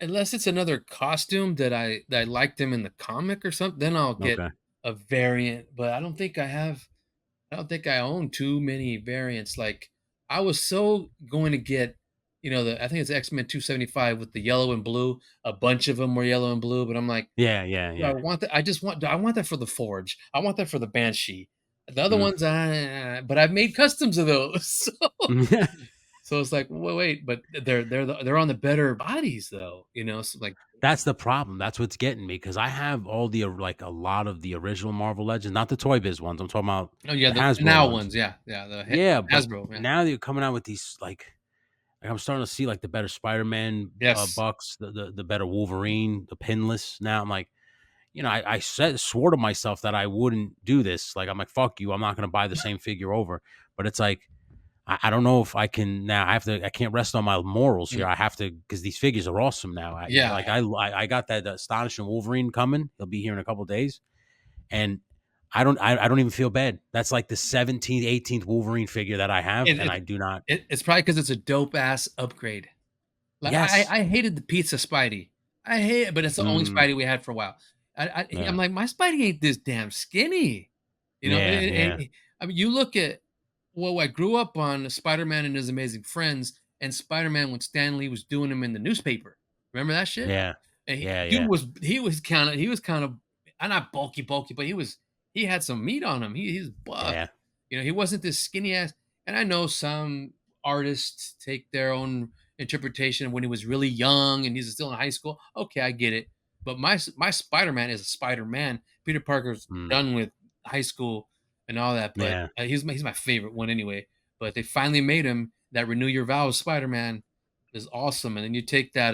unless it's another costume that I liked him in the comic or something, then I'll get Okay. a variant, but I don't think I own too many variants, like, I was so going to get, the I think it's X-Men 275 with the yellow and blue, a bunch of them were yellow and blue, but I'm like, Yeah, yeah, "Do I yeah. want that? I want that for the Forge. I want that for the Banshee." The other Mm. ones, but I've made customs of those, so it's like, "Well, wait, but they're on the better bodies though," so, like That's the problem. That's what's getting me because I have all the like a lot of the original Marvel Legends, not the Toy Biz ones. I'm talking about oh, yeah, the the Hasbro now ones. ones, yeah, yeah, the Yeah, but Hasbro, yeah. now they're coming out with these I'm starting to see like the better Spider-Man Yes. bucks, the better Wolverine, the pinless. Now I'm like, I said swore to myself that I wouldn't do this. Like I'm like, fuck you, I'm not gonna buy the same figure over. But it's like I don't know if I can now. I can't rest on my morals Mm, here. I have to because these figures are awesome now. yeah. Like I got that astonishing Wolverine coming. He'll be here in a couple days, and I don't even feel bad. That's like the 17th, 18th Wolverine figure that I have, It and it I do not. it's probably because it's a dope ass upgrade. Like, Yes. I hated the pizza Spidey. I hate it, but it's the only Mm, Spidey we had for a while. I'm yeah. like, "My Spidey ain't this damn skinny." Yeah. Yeah. I mean, you look at well, I grew up on Spider-Man and His Amazing Friends and Spider-Man when Stan Lee was doing them in the newspaper. Remember that shit? Yeah. And Yeah. dude Yeah. he was kind of not bulky, but he had some meat on him. He's buff. Yeah. He wasn't this skinny ass. And I know some artists take their own interpretation when he was really young and he's still in high school. Okay, I get it. But my Spider-Man is a Spider-Man. Peter Parker's Mm, done with high school and all that, but yeah. he's my favorite one anyway. But they finally made him that Renew Your Vows Spider-Man is awesome. And then you take that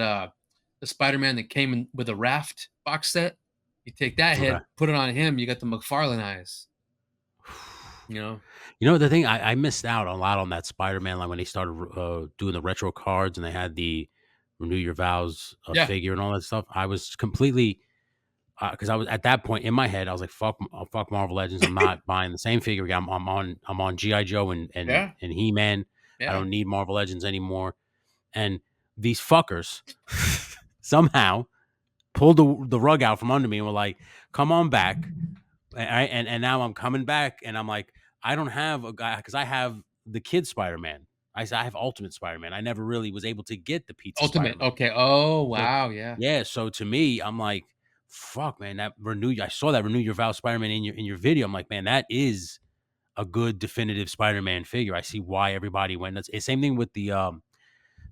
the Spider-Man that came in with a Raft box set. You take that Okay. head, put it on him, you got the McFarlane eyes. You know? The thing I missed out a lot on that Spider-Man line when they started doing the retro cards and they had the Renew Your Vows Yeah. figure and all that stuff. I was completely because I was at that point in my head, I was like, fuck Marvel Legends. I'm not buying the same figure again. I'm on GI Joe Yeah. and He Man. I Yeah. don't need Marvel Legends anymore. And these fuckers somehow pulled the rug out from under me and were like, come on back. And now I'm coming back, and I'm like, I don't have a guy because I have the kid Spider Man. I have Ultimate Spider Man. I never really was able to get the Pizza Spider Ultimate. Man. Okay. Oh, So wow. Yeah. yeah, so to me, I'm like, fuck, man, that renew. I saw that Renew Your Vow Spider Man in your video. I'm like, man, that is a good definitive Spider Man figure. I see why everybody went. That's same thing with the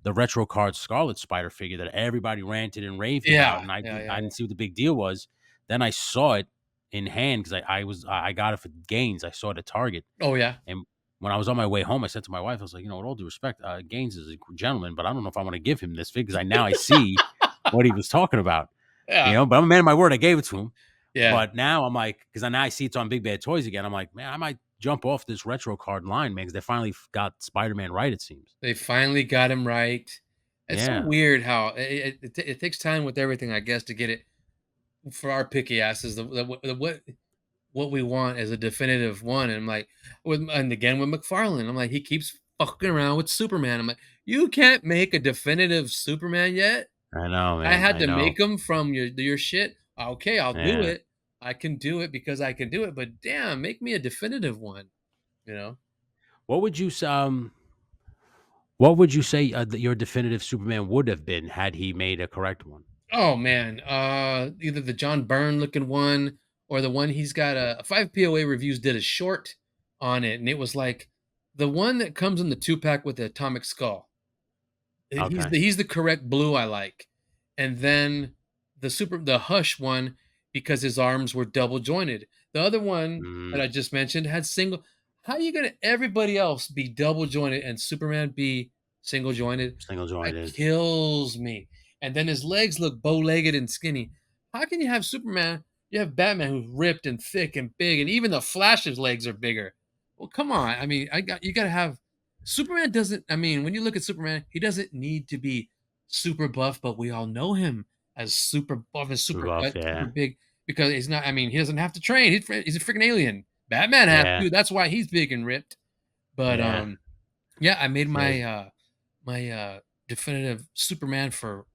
retro card Scarlet Spider figure that everybody ranted and raved about, Yeah. and Yeah. Yeah. I Yeah. didn't see what the big deal was. Then I saw it in hand because I got it for Gaines. I saw it at Target, Oh, yeah. and when I was on my way home, I said to my wife, I was like, with all due respect, Gaines is a gentleman, but I don't know if I want to give him this figure because I see what he was talking about. Yeah. But I'm a man of my word. I gave it to him, Yeah. but now I'm like, because now I see it's on Big Bad Toys again. I'm like, man, I might jump off this retro card line, man, because they finally got Spider Man right. It seems. They finally got him right. It's so Yeah. weird how it takes time with everything, I guess, to get it for our picky asses. What we want is a definitive one. And I'm like, and again with McFarlane, I'm like, he keeps fucking around with Superman. I'm like, you can't make a definitive Superman yet. I know, I man. had I to know. make them from your shit. Okay, I'll do Yeah. it. I can do it because I can do it. But damn, make me a definitive one. You know? What would you what would you say that your definitive Superman would have been had he made a correct one? Oh man, either the John Byrne looking one or the one he's got a 5 POA reviews did a short on it, and it was like the one that comes in the 2 pack with the atomic skull. Okay. He's the correct blue I like. And then the Hush one, because his arms were double jointed. The other one that Mm, I just mentioned had single. How are you gonna everybody else be double jointed and Superman be single jointed? single That jointed. kills me. And then his legs look bow-legged and skinny. How can you have Superman? You have Batman who's ripped and thick and big, and even the Flash's legs are bigger. Well, come on. I mean, I got you got to have Superman doesn't. I mean, when you look at Superman, he doesn't need to be super buff, but we all know him as super buff and Super super buff. cut, super Yeah. big because he's not. I mean, he doesn't have to train. He's a freaking alien. Batman has Yeah. to. That's why he's big and ripped. But Yeah. yeah, I made Yeah. my definitive Superman for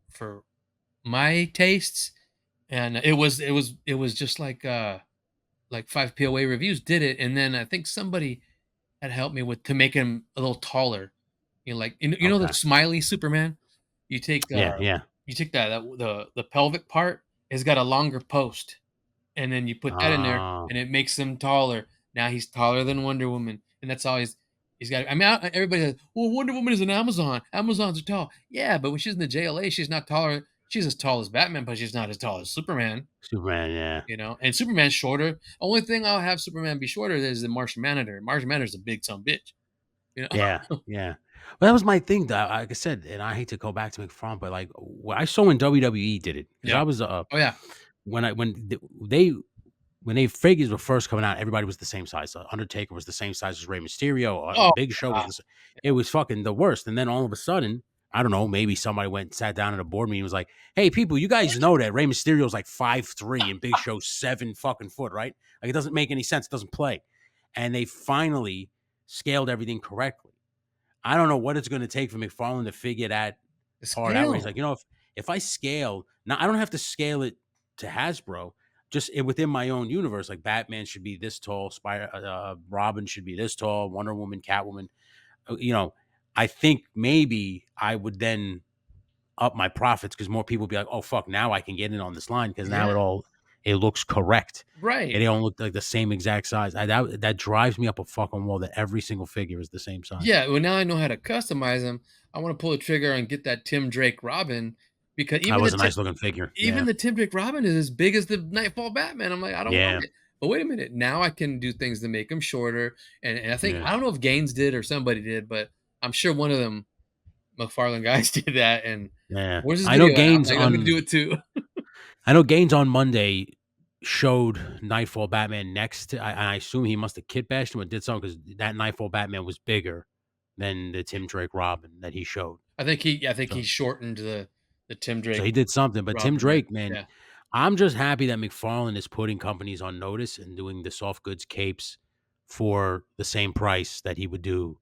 my tastes, and it was just like 5 POA reviews did it, and then I think somebody had helped me with to make him a little taller. You know the Okay. smiley Superman? You take, Yeah. Yeah. you take the pelvic part, it's got a longer post, and then you put that in there, Oh, and it makes him taller. Now he's taller than Wonder Woman, and that's all he's got. I mean, everybody says, "Well, Wonder Woman is an Amazon. Amazons are tall." Yeah, but when she's in the JLA, she's not taller. She's as tall as Batman, but she's not as tall as Superman. Superman. Yeah. And Superman's shorter. Only thing I'll have Superman be shorter is the Martian Manhunter. Martian Manhunter's a big son bitch. You know? Yeah. Yeah. Well, that was my thing. That, like I said, and I hate to go back to McFarlane, but like I saw when WWE did it because Yeah. I was Oh yeah. when I they when they figures were first coming out, everybody was the same size. Undertaker was the same size as Rey Mysterio. Oh Big Show was god. this. It was fucking the worst. And then all of a sudden, I don't know, maybe somebody went and sat down at a board meeting and was like, "Hey, people, you guys know that Rey Mysterio's like 5'3" and Big Show's 7 fucking foot, right? Like it doesn't make any sense. It doesn't play." And they finally scaled everything correctly. I don't know what it's going to take for McFarlane to figure that The part out. Where he's scale. like, if I scale now, I don't have to scale it to Hasbro. Just within my own universe, like Batman should be this tall, Robin should be this tall, Wonder Woman, Catwoman. You know, I think maybe I would then up my profits because more people would be like, oh fuck, now I can get in on this line because now Yeah. it looks correct. And Right. they don't look like the same exact size. That drives me up a fucking wall that every single figure is the same size. Yeah, well, now I know how to customize them. I wanna pull the trigger and get that Tim Drake Robin because That was a nice looking figure. even Yeah. the Tim Drake Robin is as big as the Nightfall Batman. I'm like, "I don't want Yeah. it." But wait a minute, now I can do things to make him shorter, and I think Yeah. I don't know if Gaines did or somebody did, but I'm sure one of them McFarlane guys did that, and Yeah. where's his video at? I'm like, "I'm gonna do it too." I know Gaines on Monday showed Nightfall Batman next to I assume he must have kit bashed him or did something because that Nightfall Batman was bigger than the Tim Drake Robin that he showed. I think he So shortened the Tim so Drake he did something. But Tim Robin there. Drake, man, Yeah. I'm just happy that McFarlane is putting companies on notice and doing the soft goods capes for the same price that he would do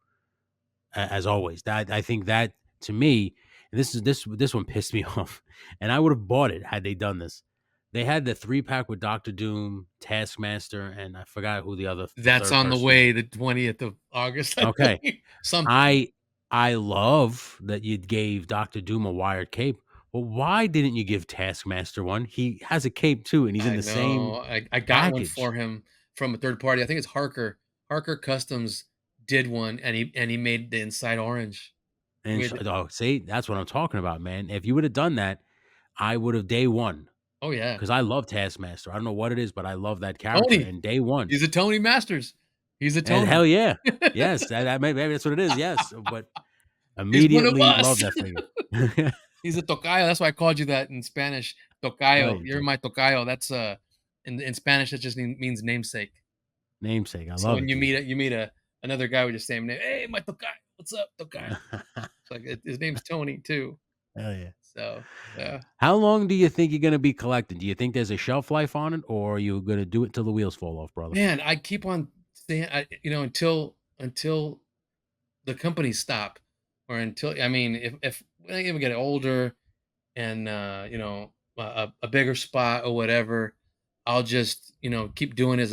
as always. That I think that to me, and this one pissed me off, and I would have bought it had they done this. They had the 3 pack with Doctor Doom, Taskmaster, and I forgot who the other That's third on the person was. way, the 20th of August, I Okay, believe. Something. I I love that you gave Doctor Doom a wired cape. But why didn't you give Taskmaster one? He has a cape too, and he's in I the same know. I got one for package. him from a third party. I think it's Harker. Harker Customs did one, and he made the inside orange. He And made the oh, see, that's what I'm talking about, man. If you would have done that, I would have day one Oh, yeah. because I love Taskmaster. I don't know what it is, but I love that character. Tony. And day one, He's a Tony Masters. He's a and Tony. hell yeah, yes, maybe that's what it is. Yes, but He's one of immediately love us. that figure. He's a tocayo. That's why I called you that in Spanish. Oh, Tocayo. you You're took my tocayo. That's in Spanish that just means namesake. namesake. I So love when it, dude. you meet a another guy with the same name, hey, my tocayo, what's up, tocayo? It's like his name's Tony too. Hell yeah. So yeah, How long do you think you're gonna be collecting? Do you think there's a shelf life on it, or are you gonna do it till the wheels fall off, brother? man, I keep on saying, until the companies stop, or until I mean, if we get older and a bigger spot or whatever, I'll just keep doing as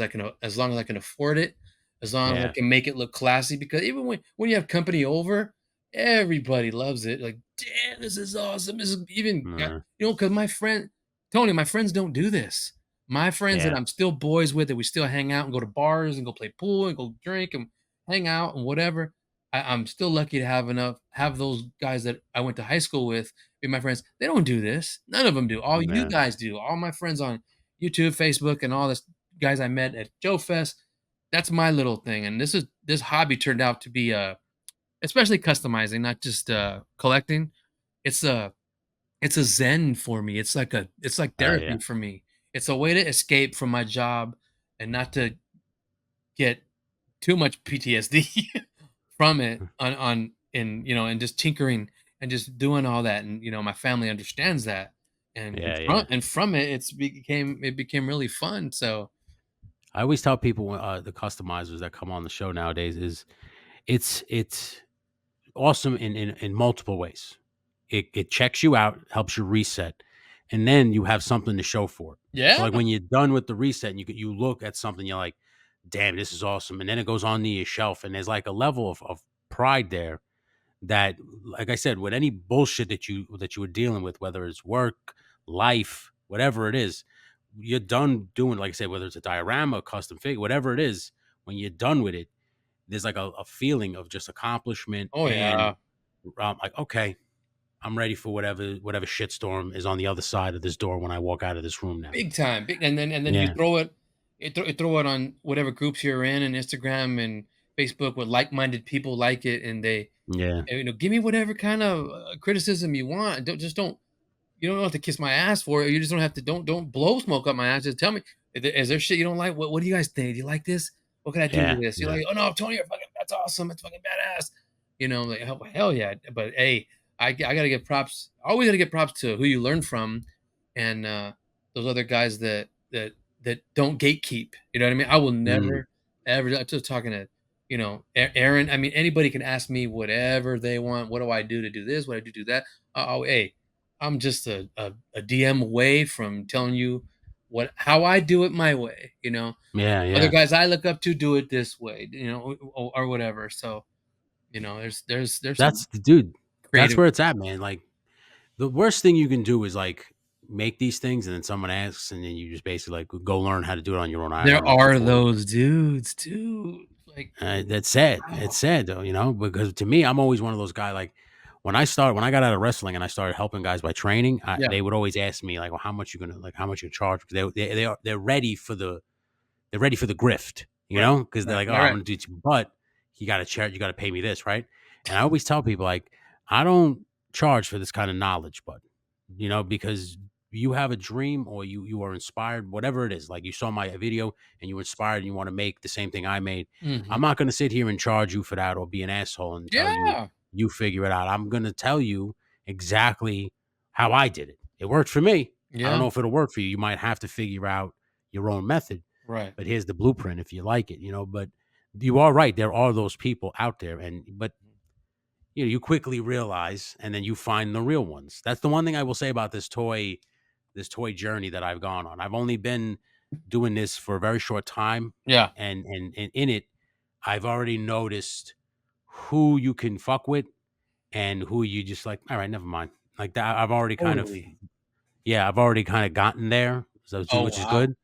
long as I can afford it, as long as I Yeah. can make it look classy. Because even when you have company over, everybody loves it. Like, damn, this is awesome. This is even got, Uh, because my friend Tony, my friends don't do this. My friends that yeah. I'm still boys with, that we still hang out and go to bars and go play pool and go drink and hang out and whatever. I'm still lucky to have those guys that I went to high school with be my friends. They don't do this. None of them do. All you Yeah, guys do. All my friends on YouTube, Facebook, and all this guys I met at Joe Fest. That's my little thing. And this hobby turned out to be especially customizing, not just collecting. It's a it's a zen for me. It's like yeah, therapy for me. It's a way to escape from my job and not to get too much PTSD from it on and and just tinkering and just doing all that, and my family understands that, and yeah, from yeah. it became really fun. So I always tell people the customizers that come on the show nowadays is it's awesome in multiple ways. It checks you out, helps you reset, and then you have something to show for it. So yeah. like when you're done with the reset, and you look at something, you're like, "Damn, this is awesome!" And then it goes on to your shelf, and there's like a level of pride there that, like I said, with any bullshit that you were dealing with, whether it's work, life, whatever it is, you're done doing. Like I said, whether it's a diorama, custom figure, whatever it is, when you're done with it, there's like a feeling of just accomplishment Oh and yeah. like, okay, I'm ready for whatever shitstorm is on the other side of this door when I walk out of this room now. Big time, big, and then you Yeah, throw throw it on whatever groups you're in, and Instagram and Facebook, with like-minded people like it, and they, yeah, give me whatever kind of criticism you want. Don't you don't have to kiss my ass for it. You just don't have to don't blow smoke up my ass. Just tell me, is there shit you don't like? What do you guys think? Do you like this? What can I do yeah, with this? You're yeah. like, oh no, Tony, you're fucking, that's awesome. It's fucking badass. Like, hell yeah. But hey, I gotta give props. Always gotta give props to who you learn from, and those other guys that don't gatekeep. You know what I mean? I will Mm, never ever. I'm just talking to Aaron. I mean, anybody can ask me whatever they want. What do I do to do this? What do I do to that? Oh, hey, I'm just a DM away from telling you how I do it my way. yeah, Other yeah. guys I look up to do it this way, or whatever. So there's some That's the dude. That's creative. where it's at, man. Like the worst thing you can do is like make these things, and then someone asks, and then you just basically like go learn how to do it on your own. I There don't know what you're are for. those dudes too. Like, That's sad. It's wow. sad though, because to me, I'm always one of those guys. Like when I got out of wrestling and I started helping guys by training, Yeah. they would always ask me like, "Well, how much you charge?" Because they're ready for the grift, Right. because they're Right. like, "Oh, Right. I'm Right. gonna do it, but you got to pay me this, right?" And I always tell people like, I don't charge for this kind of knowledge, but because you have a dream or you are inspired, whatever it is. Like you saw my video and you were inspired and you want to make the same thing I made. I'm Mhm. not going to sit here and charge you for that or be an asshole and tell you Yeah. you figure it out. I'm going to tell you exactly how I did it. It worked for me. I don't Yeah. know if it'll work for you. You might have to figure out your own method, Right. but here's the blueprint if you like it, but you are right. There are those people out there, but you quickly realize, and then you find the real ones. That's the one thing I will say about this toy journey that I've gone on. I've only been doing this for a very short time, Yeah. and in it, I've already noticed who you can fuck with and who you just like. All right, never mind. Like that, Totally. I've already kind of gotten there, so Oh, which is wow. good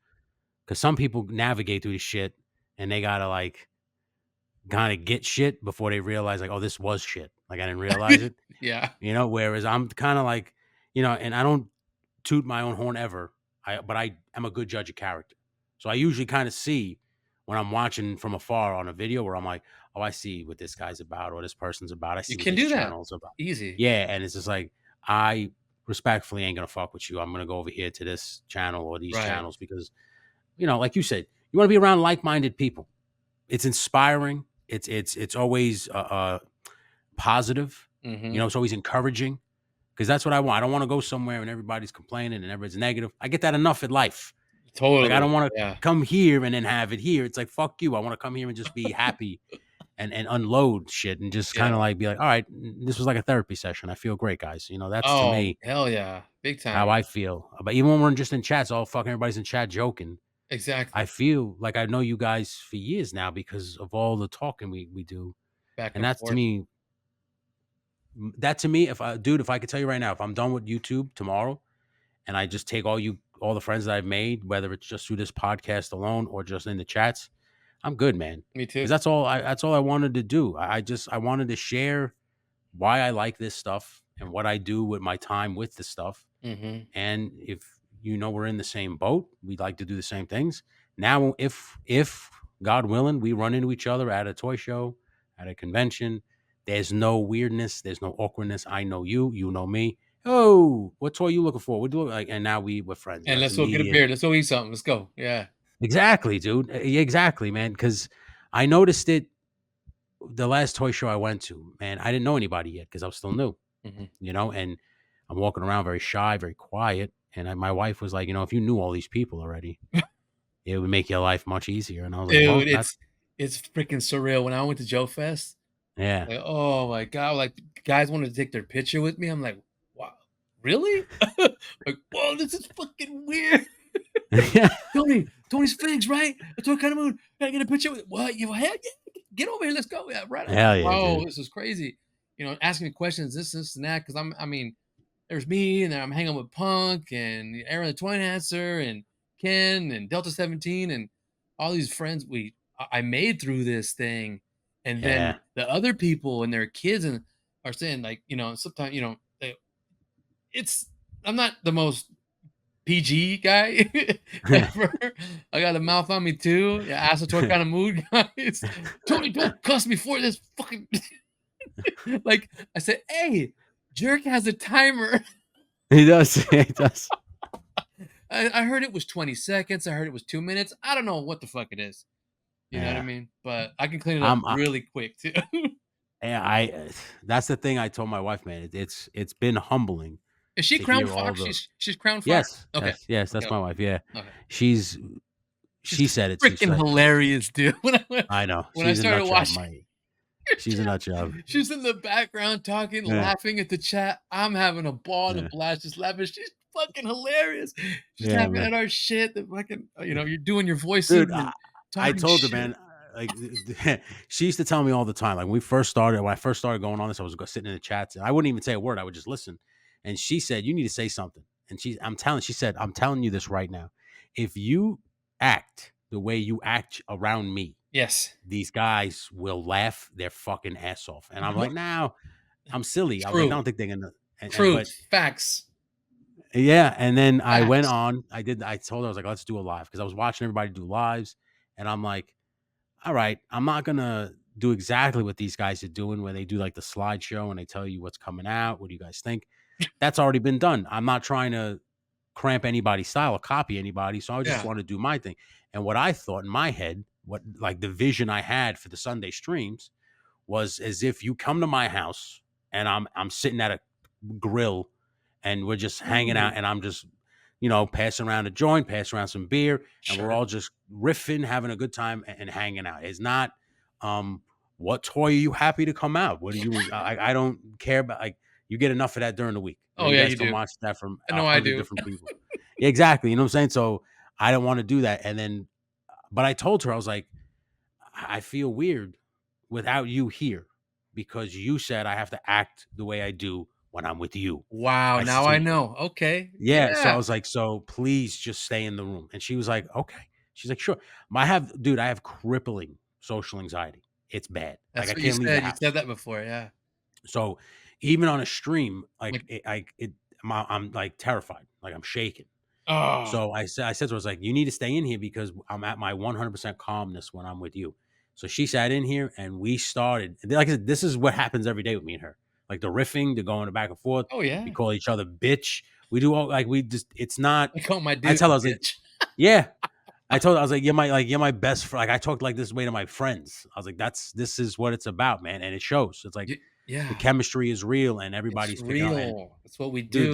because some people navigate through the shit and they gotta like kind of get shit before they realize like, oh, this was shit. Like I didn't realize it. Yeah. Whereas I'm kind of like, and I don't toot my own horn ever. But I am a good judge of character. So I usually kind of see when I'm watching from afar on a video where I'm like, oh, I see what this guy's about or this person's about. I You see what can this do that. channel is about. Easy. Yeah. And it's just like, I respectfully ain't going to fuck with you. I'm going to go over here to this channel or these Right. channels because, like you said, you want to be around like minded people. It's inspiring. It's always positive. Mhm. It's always encouraging because that's what I want. I don't want to go somewhere and everybody's complaining and everybody's negative. I get that enough in life. Like I Totally. don't want to Yeah. come here and then have it here. It's like fuck you. I want to come here and just be happy and unload shit and just kind Yeah. of like be like, all right, this was like a therapy session. I feel great, guys. That's to Oh, me hell yeah. Big time. how I feel. But even when we're just in chats, all fucking everybody's in chat joking. I Exactly. feel like I know you guys for years now because of all the talking we do. Back And and that's to forth. me, if I could tell you right now, if I'm done with YouTube tomorrow and I just take all the friends that I've made, whether it's just through this podcast alone or just in the chats, I'm good, man. Me Because too. that's all I wanted to do. I wanted to share why I like this stuff and what I do with my time with the stuff. Mhm. And if we're in the same boat, we'd like to do the same things. Now, if God willing, we run into each other at a toy show, at a convention, there's no weirdness, there's no awkwardness. I know you, you know me. Oh, what toy you looking for? What do you look like? And now we're friends. And It's let's go get a immediate. beer. Let's go eat something. Let's go. Yeah. Exactly, dude. Exactly, man. Because I noticed it the last toy show I went to. Man, I didn't know anybody yet because I was still new. Mhm. And I'm walking around very shy, very quiet. And my wife was like, if you knew all these people already, it would make your life much easier. And I was like, well, Dude, that's it's freaking surreal. When I went to Joe Fest, yeah, like, oh my god, like guys wanted to take their picture with me. I'm like, wow, really? Like, whoa, this is fucking weird. yeah, Tony's figs, right? That's what kind of mood. Can I get a picture with what? You heck yeah, get over here, let's go. Yeah, right on. hell yeah, Whoa, dude, this is crazy. Asking me questions, this, and that, because I mean, there's me, and then I'm hanging with Punk and Aaron the Toy Enhancer and Ken and Delta 17 and all these friends I made through this thing. And then yeah, the other people and their kids and are saying like, sometimes, it's I'm not the most PG guy ever. I got a mouth on me too. Yeah, ask what kind of mood, guys. Tony, don't cuss me for this fucking like I said, hey, Jerk has a timer. he does, he does, I heard it was 20 seconds. I heard it was 2 minutes. I don't know what the fuck it is. You know what I yeah. mean? But I can clean it up I'm, I, really quick too. yeah, that's the thing I told my wife, man. It's been humbling Is she to Crown hear Fire? all the She's Crown Fire? yes, Okay. yes, yes. Okay, That's okay, my wife. Yeah, okay. she's She's she said it. She's freaking like, hilarious, dude. I know When I she's a started nut job. watching My she's a nut job. she's in the background talking, Yeah, laughing at the chat. I'm having a ball and a yeah, blast just laughing. She's fucking hilarious. She's yeah, laughing man. at our shit that fucking, you're doing your voices Dude, and I talking told her, shit. man, like she used to tell me all the time. Like when I first started going on this, I was sitting in the chats and I wouldn't even say a word. I would just listen. And she said, "You need to say something." And she said, "I'm telling you this right now. If you act the way you act around me, Yes. these guys will laugh their fucking ass off." And I'm like, "No, I'm silly." I was like, "I True. don't think they're gonna." Truth. But Facts. yeah, and then I went Facts. on. I told her I was like, "Let's do a live," because I was watching everybody do lives, and I'm like, all right, I'm not gonna do exactly what these guys are doing, where they do like the slideshow and they tell you what's coming out. What do you guys think? That's already been done. I'm not trying to cramp anybody's style or copy anybody, so I just Yeah. want to do my thing. And what I thought in my head, what like the vision I had for the Sunday streams was as if you come to my house and I'm sitting at a grill and we're just hanging out Ooh, and I'm just passing around a joint, passing around some beer, and we're sure. all just riffing, having a good time and hanging out. It's not um what toy are you happy to come out? What do you I don't care about like you get enough of that during the week. Oh, You yeah, guys you can do. watch that from I a know I hundred do. different people. Yeah, exactly. You know what I'm saying? So I don't want to do that. And then but I told her, I was like, I feel weird without you here because you said I have to act the way I do when I'm with you. Wow, I said, now so I know. Okay. yeah. So I Yeah. was like, so please just stay in the room. And she was like, okay. She's like, sure. I have crippling social anxiety. It's bad. Like That's I what you can't leave the said. You said house. that before, yeah. So even on a stream, Like, I'm like terrified. Like I'm shaking. oh, So I said to her, I was like, you need to stay in here because I'm at my 100% calmness when I'm with you. So she sat in here and we started. And like I said, this is what happens every day with me and her. Like the riffing, the going back and forth. oh, We yeah. call each other bitch. We do all like we just. It's not. I call my I dude tell a her, I was like, bitch. yeah. I told her, I was like, you're my best friend. Like I talked like this way to my friends. I was like, this is what it's about, man, and it shows. It's like the Yeah, chemistry is real and it's everybody's picking up. And real. It's what we dude, do.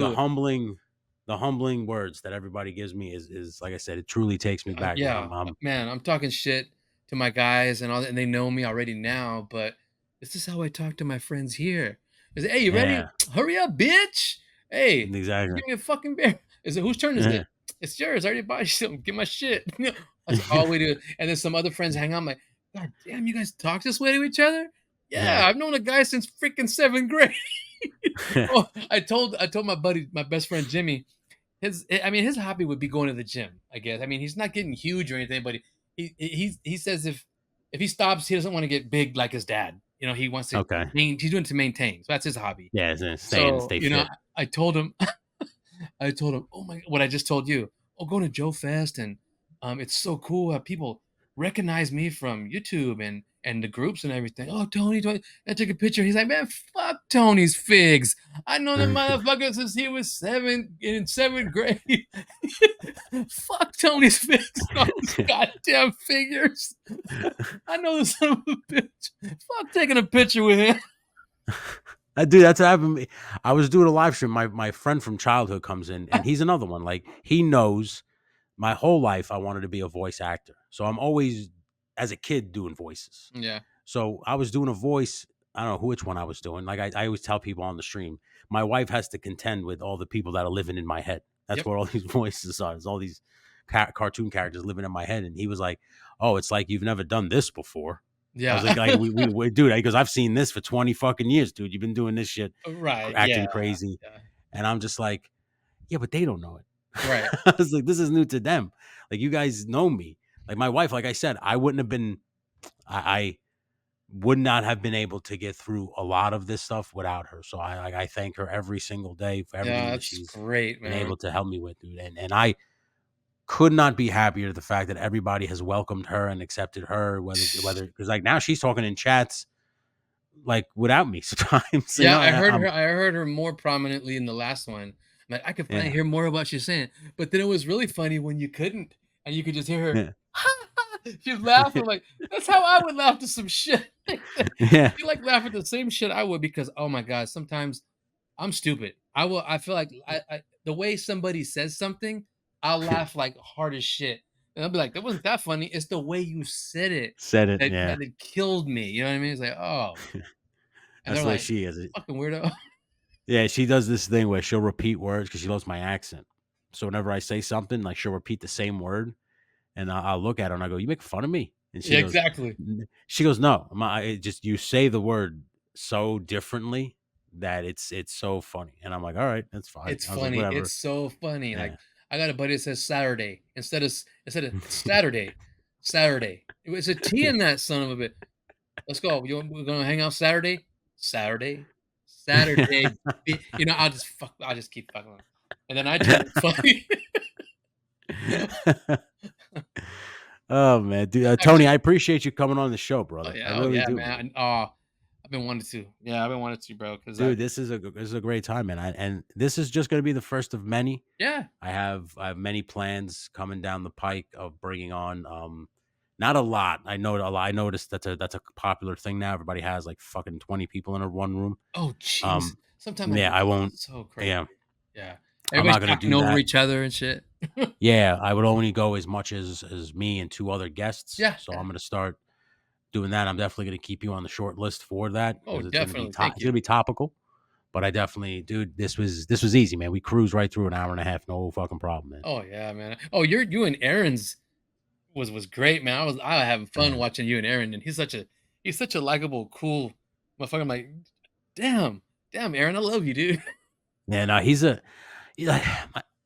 the humbling words that everybody gives me is like I said, it truly takes me back, man. Yeah, man, I'm talking shit to my guys and all that, and they know me already now, but this is how I talk to my friends here. I say, "Hey, you ready? Yeah, Hurry up, bitch! Hey, exactly. give me a fucking beer." Is it whose turn is Yeah, it? It's yours. I already bought you something. Get my shit. That's all we do. And then some other friends hang out. I'm like, God damn, you guys talk this way to each other? Yeah, yeah, I've known a guy since freaking seventh grade. Oh, I told my buddy, my best friend Jimmy, his hobby would be going to the gym, I guess. I mean, he's not getting huge or anything, but he says if if he stops, he doesn't want to get big like his dad. You know, he wants to Okay. he's doing it to maintain. So that's his hobby. Yeah, it's gonna stay and So, stay you know, fit. I told him I told him, "Oh my," what I just told you. "Oh, going to Joe Fest, and it's so cool how people recognize me from YouTube and the groups and everything. Oh, Tony, I took a picture." He's like, "Man, fuck Tony's figs. I know the motherfucker since he was in seventh grade. Fuck Tony's figs and all these goddamn figures. I know this son of a bitch. Fuck taking a picture with him." Dude, that's what happened to me. I was doing a live stream. My friend from childhood comes in, and he's another one. Like he knows my whole life I wanted to be a voice actor. So I'm always, as a kid, doing voices. Yeah. So I was doing a voice. I don't know which one I was doing. Like I always tell people on the stream, my wife has to contend with all the people that are living in my head. That's Yep. what all these voices are. It's all these cartoon characters living in my head. And he was like, "Oh, it's like you've never done this before." I was Yeah. like, we dude, because I've seen this for 20 fucking years, dude. You've been doing this shit, Right. Yeah. acting crazy. Yeah. And I'm just like, yeah, but they don't know it. Right. I was like, this is new to them. Like, you guys know me. Like, my wife, like I said, I wouldn't have been, I would not have been able to get through a lot of this stuff without her. So I thank her every single day for Yeah, everything that that's she's great, been man. able to help me with, dude. And I could not be happier the fact that everybody has welcomed her and accepted her, whether because like now she's talking in chats like without me sometimes, Yeah, I'm I heard her more prominently in the last one. Like, I could finally yeah, hear more of what she's saying, but then it was really funny when you couldn't, and you could just hear her, yeah, she's laughing, like, that's how I would laugh to some shit like that. yeah, She, like, laugh at the same shit I would because, oh my god, sometimes I'm stupid. I feel like I the way somebody says something, I'll laugh, like, hard as shit, and I'll be like, "That wasn't that funny." It's the way you said it said it, that yeah. that it killed me, you know what I mean? It's like, "Oh," and That's they're the way like, she is. "Fucking weirdo." Yeah, she does this thing where she'll repeat words because she loves my accent. So whenever I say something, like she'll repeat the same word, and I'll look at her and I go, "You make fun of me," and Yeah, exactly. She goes, "No, it just you say the word so differently that it's so funny," and I'm like, "All right, that's fine." It's I was like, funny. "Whatever." It's so funny. Like, Yeah, I got a buddy that says Saturday instead of it's Saturday, Saturday. It's a T in that son of a bit. Let's go. We're gonna hang out Saturday, Saturday, Saturday. You know, I'll just keep fucking with 'em. And then I tell him it's funny. oh man, dude, Tony, Actually, I appreciate you coming on the show, brother. I oh really yeah, do, man. man. I've been wanting to. Yeah, I've been wanting to, bro. Because I Dude, this is a great time, man. And this is just going to be the first of many. yeah. I have many plans coming down the pike of bringing on not a lot. I know a lot. I noticed that's a popular thing now. Everybody has like fucking 20 people in a one room. Oh jeez. Um Sometimes I yeah, get I won't so crazy. yeah, Yeah. I'm Everybody's not going to talking do over that. each other and shit. Yeah, I would only go as much as me and two other guests. Yeah, So I'm yeah. going to start doing that. I'm definitely going to keep you on the short list for that Oh, because it's going to be definitely. Thank it's you. going to be topical. But I definitely, dude, this was easy, man. We cruised right through an hour and a half, no fucking problem, man. Oh yeah, man. Oh, you and Aaron's was great, man. I was having fun Yeah, watching you and Aaron, and he's such a likable, cool motherfucker. I'm like, damn, damn, Aaron, I love you, dude. yeah. No, yeah,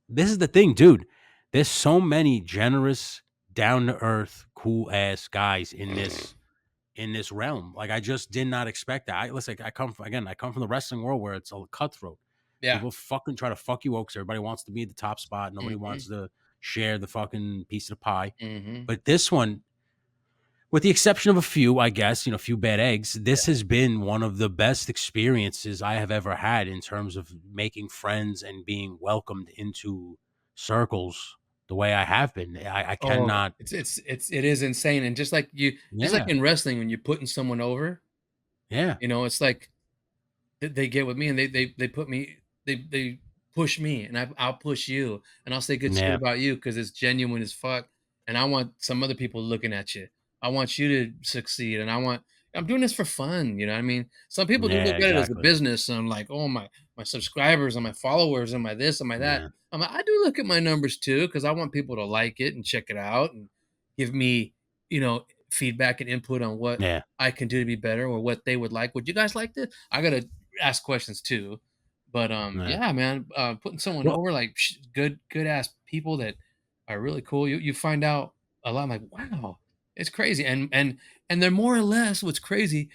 this is the thing, dude. There's so many generous, down to earth, cool ass guys in this realm. Like I just did not expect that. Listen, I come from the wrestling world where it's a cutthroat. Yeah. People fucking try to fuck you because everybody wants to be at the top spot. Nobody Hmm. wants to share the fucking piece of the pie. Hmm. But this one, with the exception of a few, I guess, a few bad eggs, this has been one of the best experiences I have ever had in terms of making friends and being welcomed into circles the way I have been. I Oh, cannot, it is insane, and just like yeah, in wrestling, when you're putting someone over, yeah, it's like they get with me and they put me they push me and I'll push you and I'll say good shit yeah, about you because it's genuine as fuck and I want some other people looking at you. I want you to succeed and I'm doing this for fun, you know what I mean? Some people do yeah, look at it as a exactly. business and I'm like, oh my subscribers and my followers and my this and my that. Yeah, I'm like, I do look at my numbers too because I want people to like it and check it out and give me, feedback and input on what yeah, I can do to be better or what they would like. Would you guys like this? I gotta ask questions too. But yeah. yeah, man, putting someone Well, over like good ass people that are really cool. You find out a lot. I'm like, wow. It's crazy, and they're more or less what's crazy,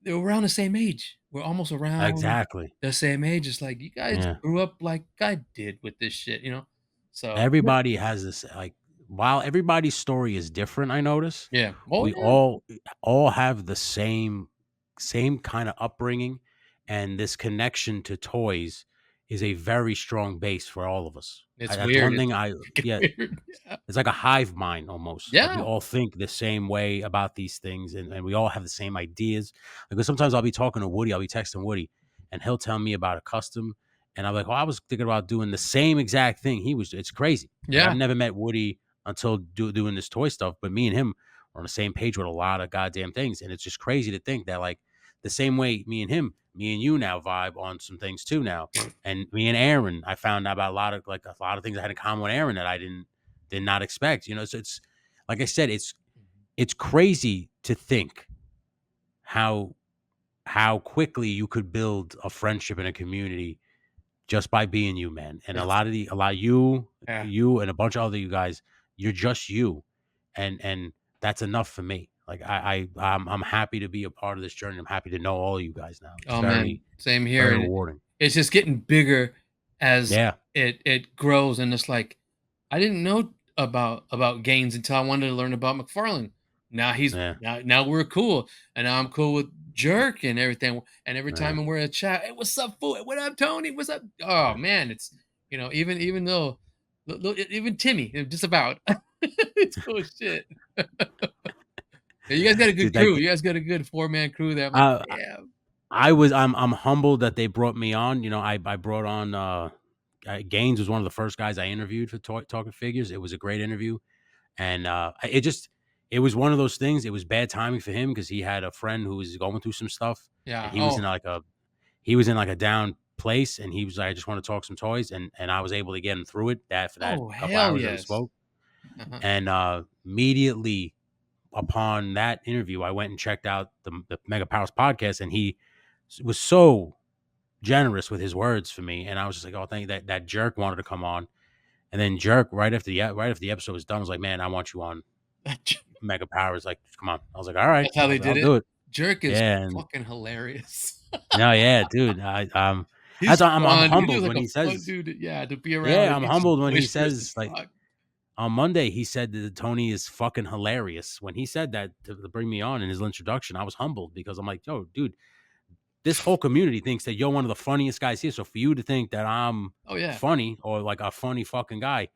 they're around the same age. We're almost around Exactly. the same age. It's like, you guys Yeah. grew up like I did with this shit, you know? So, yeah. Everybody has this, like, while everybody's story is different, I notice, Yeah. Oh, we yeah. all have the same kinda upbringing, and this connection to toys is a very strong base for all of us. It's That's weird. one It's thing I freaking yeah. weird. Yeah. It's like a hive mind almost. Like we Yeah. all think the same way about these things, and we all have the same ideas. Because sometimes I'll be talking to Woody, I'll be texting Woody, and he'll tell me about a custom, and I'm like, "Oh, I was thinking about doing the same exact thing." It's crazy. Like I've Yeah. never met Woody until doing this toy stuff, but me and him are on the same page with a lot of goddamn things, and it's just crazy to think that like the same way me and you now vibe on some things too now, and me and Aaron, I found out about a lot of things I had in common with Aaron that I did not expect. You know, so it's like I said, Mhm. it's crazy to think how quickly you could build a friendship and a community just by being you, man. And It's a lot of you, yeah. and a bunch of other you guys, you're just you, and that's enough for me. Like I'm happy to be a part of this journey. I'm happy to know all of you guys now. It's Oh, man. Same here, very and rewarding. it's just getting bigger as Yeah, it grows, and it's like, I didn't know about Gaines until I wanted to learn about McFarlane. yeah, Now we're cool, and now I'm cool with Jerk and everything, and every yeah, time we're in a chat, "Hey, what's up, fool? What up, Tony? What's up?" Oh, yeah. man, it's even though even Timmy, just about. It's cool as shit. Yeah, you guys got a good Dude, like crew. You guys got a good four-man crew there. I'm like, uh, "Yeah." I'm humbled that they brought me on. You know, I brought on Gaines was one of the first guys I interviewed for Talking Figures. It was a great interview, and it was one of those things. It was bad timing for him because he had a friend who was going through some stuff, and Yeah. Oh, he was in like a down place, and he was like, I just want to talk some toys, and I was able to get him through it that for that oh, couple hell hours that we yes. spoke, Uh-huh. and immediately upon that interview, I went and checked out the Mega Powers podcast, and he was so generous with his words for me, and I was just like, "Oh, thank you." That Jerk wanted to come on, and then Jerk right after the episode was done was like, "Man, I want you on Mega Powers." Like, come on. I was like, "All right." That's how I they was like, "I'll did it? do it." Jerk is Yeah, and fucking hilarious. no, yeah, dude. He's I'm fun. He looks humbled like when a he fun says, dude to be around, yeah, and I'm he's just humbled when he boisterous as says like fuck. on Monday he said that Tony is fucking hilarious. When he said that to bring me on in his introduction, I was humbled because I'm like, yo, dude, this whole community thinks that you're one of the funniest guys here. So for you to think that I'm Oh, yeah. funny or like a funny fucking guy,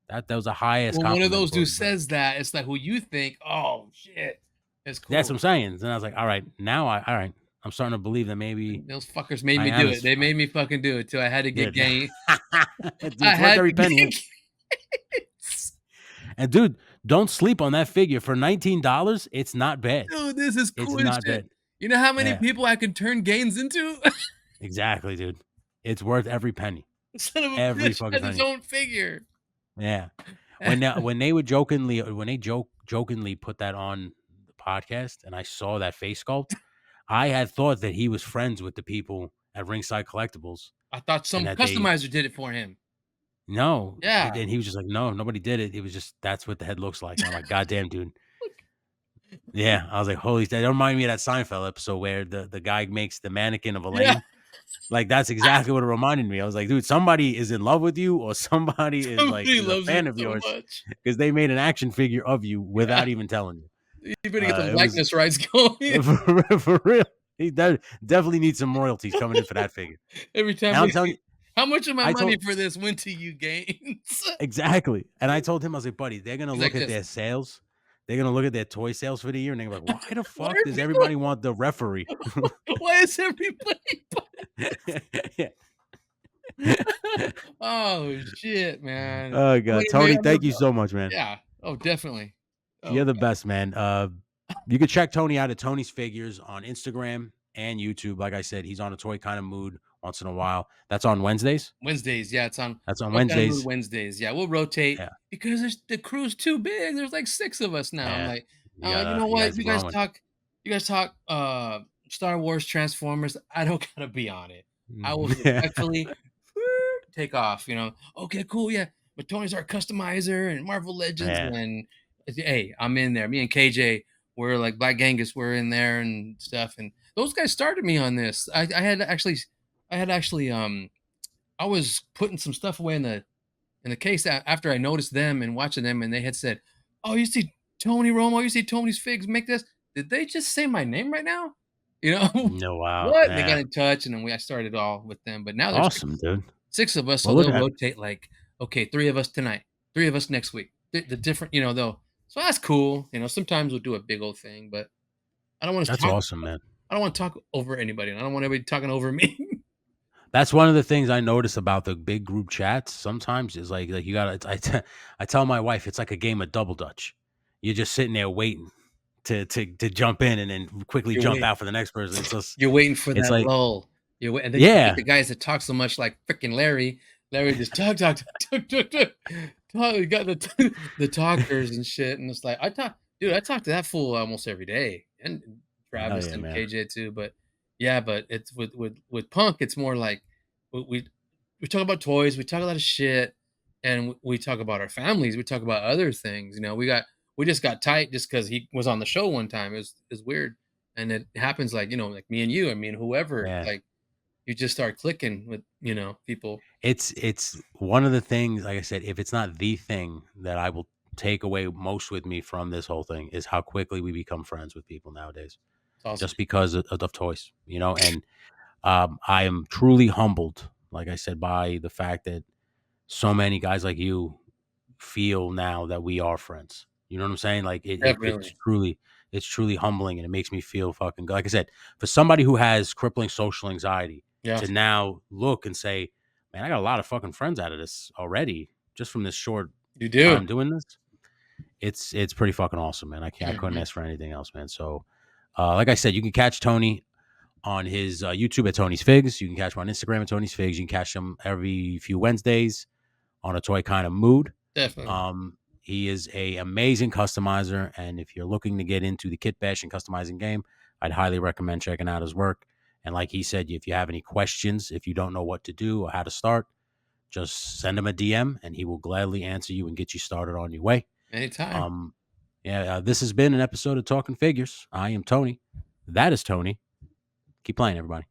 that was a high ass When one of compliment those for dudes him. But says that, it's like who you think, "Oh, shit." It's that's cool. what I'm saying. And I was like, all right, all right. I'm starting to believe that maybe And those fuckers made I me am do it. as They made me fucking do it too. I had to get dude. game. Dude, I it's worth had every to get penny. gains. And dude, don't sleep on that figure for $19. It's not bad. Dude, this is It's cool as not shit. bad. You know how many Yeah, people I can turn gains into? exactly, dude. It's worth every penny. Son of a Every bitch fucking has his penny. own figure. Yeah. When they jokingly put that on the podcast and I saw that face sculpt, I had thought that he was friends with the people at Ringside Collectibles I thought and some that they customizer did it for him. no, Yeah. and he was just like, "No, nobody did it. It was just that's what the head looks like." And I'm like, "God damn, dude." Yeah, I was like, "Holy!" That reminded me of that Seinfeld episode where the guy makes the mannequin of Yeah. Elaine. Like that's exactly what it reminded me. I was like, "Dude, somebody is in love with you, or somebody Somebody is a loves you fan of so yours much. because they made an action figure of you Yeah. without even telling you." You better get them It was likeness rights going. for real. He definitely needs some royalties coming in for that figure. Every And time I'm we telling you, how much of my I money told for this went to you, Gaines? exactly, and I told him, I was like, "Buddy, they're gonna He's look like at this. their sales. They're gonna look at their toy sales for the year, and they're gonna be like, why the Why fuck are does people everybody want the referee?" why is everybody Yeah. Oh, shit, man. Oh I'm god, gonna make Tony, I'm gonna thank you so much, man. yeah. Oh, definitely. Oh, You're the best, man. You can check Tony out at Tony's Figures on Instagram and YouTube. Like I said, he's on a toy kind of mood once in a while. That's on Wednesdays. Wednesdays, yeah, it's on That's on Toy Kind of Mood Wednesdays. Wednesdays. Yeah, we'll rotate Yeah, because the crew's too big. There's like 6 of us now. yeah. I'm like, "You know You what? guys are growing. You guys talk, Star Wars, Transformers. I don't gotta be on it. I will Yeah, respectfully take off, you know? Okay, cool, yeah. But Tony's our customizer and Marvel Legends yeah. and Hey, I'm in there. Me and KJ, we're like Black Genghis, we're in there and stuff. And those guys started me on this. I had actually, I was putting some stuff away in the case after I noticed them and watching them, and they had said, "Oh, you see Tony Romo, you see Tony's Figs make this." Did they just say my name right now? You know No, wow, what? And they got yeah, in touch, and then I started all with them. But now there's awesome, dude. six of us, Well, so look they'll at rotate like, okay, three of us tonight, three of us next week. The different, they'll. So that's cool. Sometimes we'll do a big old thing, but I don't want to that's talk. awesome, man. I don't want to talk over anybody, and I don't want anybody talking over me. That's one of the things I notice about the big group chats. Sometimes is like you gotta. I tell my wife it's like a game of double dutch. You're just sitting there waiting to jump in and then quickly You're jump waiting. out for the next person. It's just You're waiting for it's that like lull. And then you get yeah, the guys that talk so much like freaking Larry. Larry just talk, talk, talk, talk, talk, talk. You got the talkers and shit, and it's like I talk to that fool almost every day, and hell Travis yeah, and man. KJ too. But yeah, but it's with Punk, it's more like we we, we talk about toys, we talk a lot of shit, and we talk about our families, we talk about other things. We just got tight just because he was on the show one time. It was weird, and it happens like like me and you. I mean, whoever, Yeah. like you just start clicking with people. It's one of the things, like I said, if it's not the thing that I will take away most with me from this whole thing is how quickly we become friends with people nowadays, It's awesome. just because of toys, and I am truly humbled, like I said, by the fact that so many guys like you feel now that we are friends. You know what I'm saying? Like Definitely. it's truly humbling, and it makes me feel fucking good. Like I said, for somebody who has crippling social anxiety Yeah, to now look and say, man, I got a lot of fucking friends out of this already, just from this short you do. time doing this. It's pretty fucking awesome, man. I couldn't Mhm. ask for anything else, man. So, like I said, you can catch Tony on his YouTube at Tony's Figs. You can catch him on Instagram at Tony's Figs. You can catch him every few Wednesdays on a toy kind of mood. Definitely. He is a amazing customizer, and if you're looking to get into the kit bash and customizing game, I'd highly recommend checking out his work. And like he said, if you have any questions, if you don't know what to do or how to start, just send him a DM, and he will gladly answer you and get you started on your way. Anytime. Um, yeah, this has been an episode of Talking Figures. I am Tony. That is Tony. Keep playing, everybody.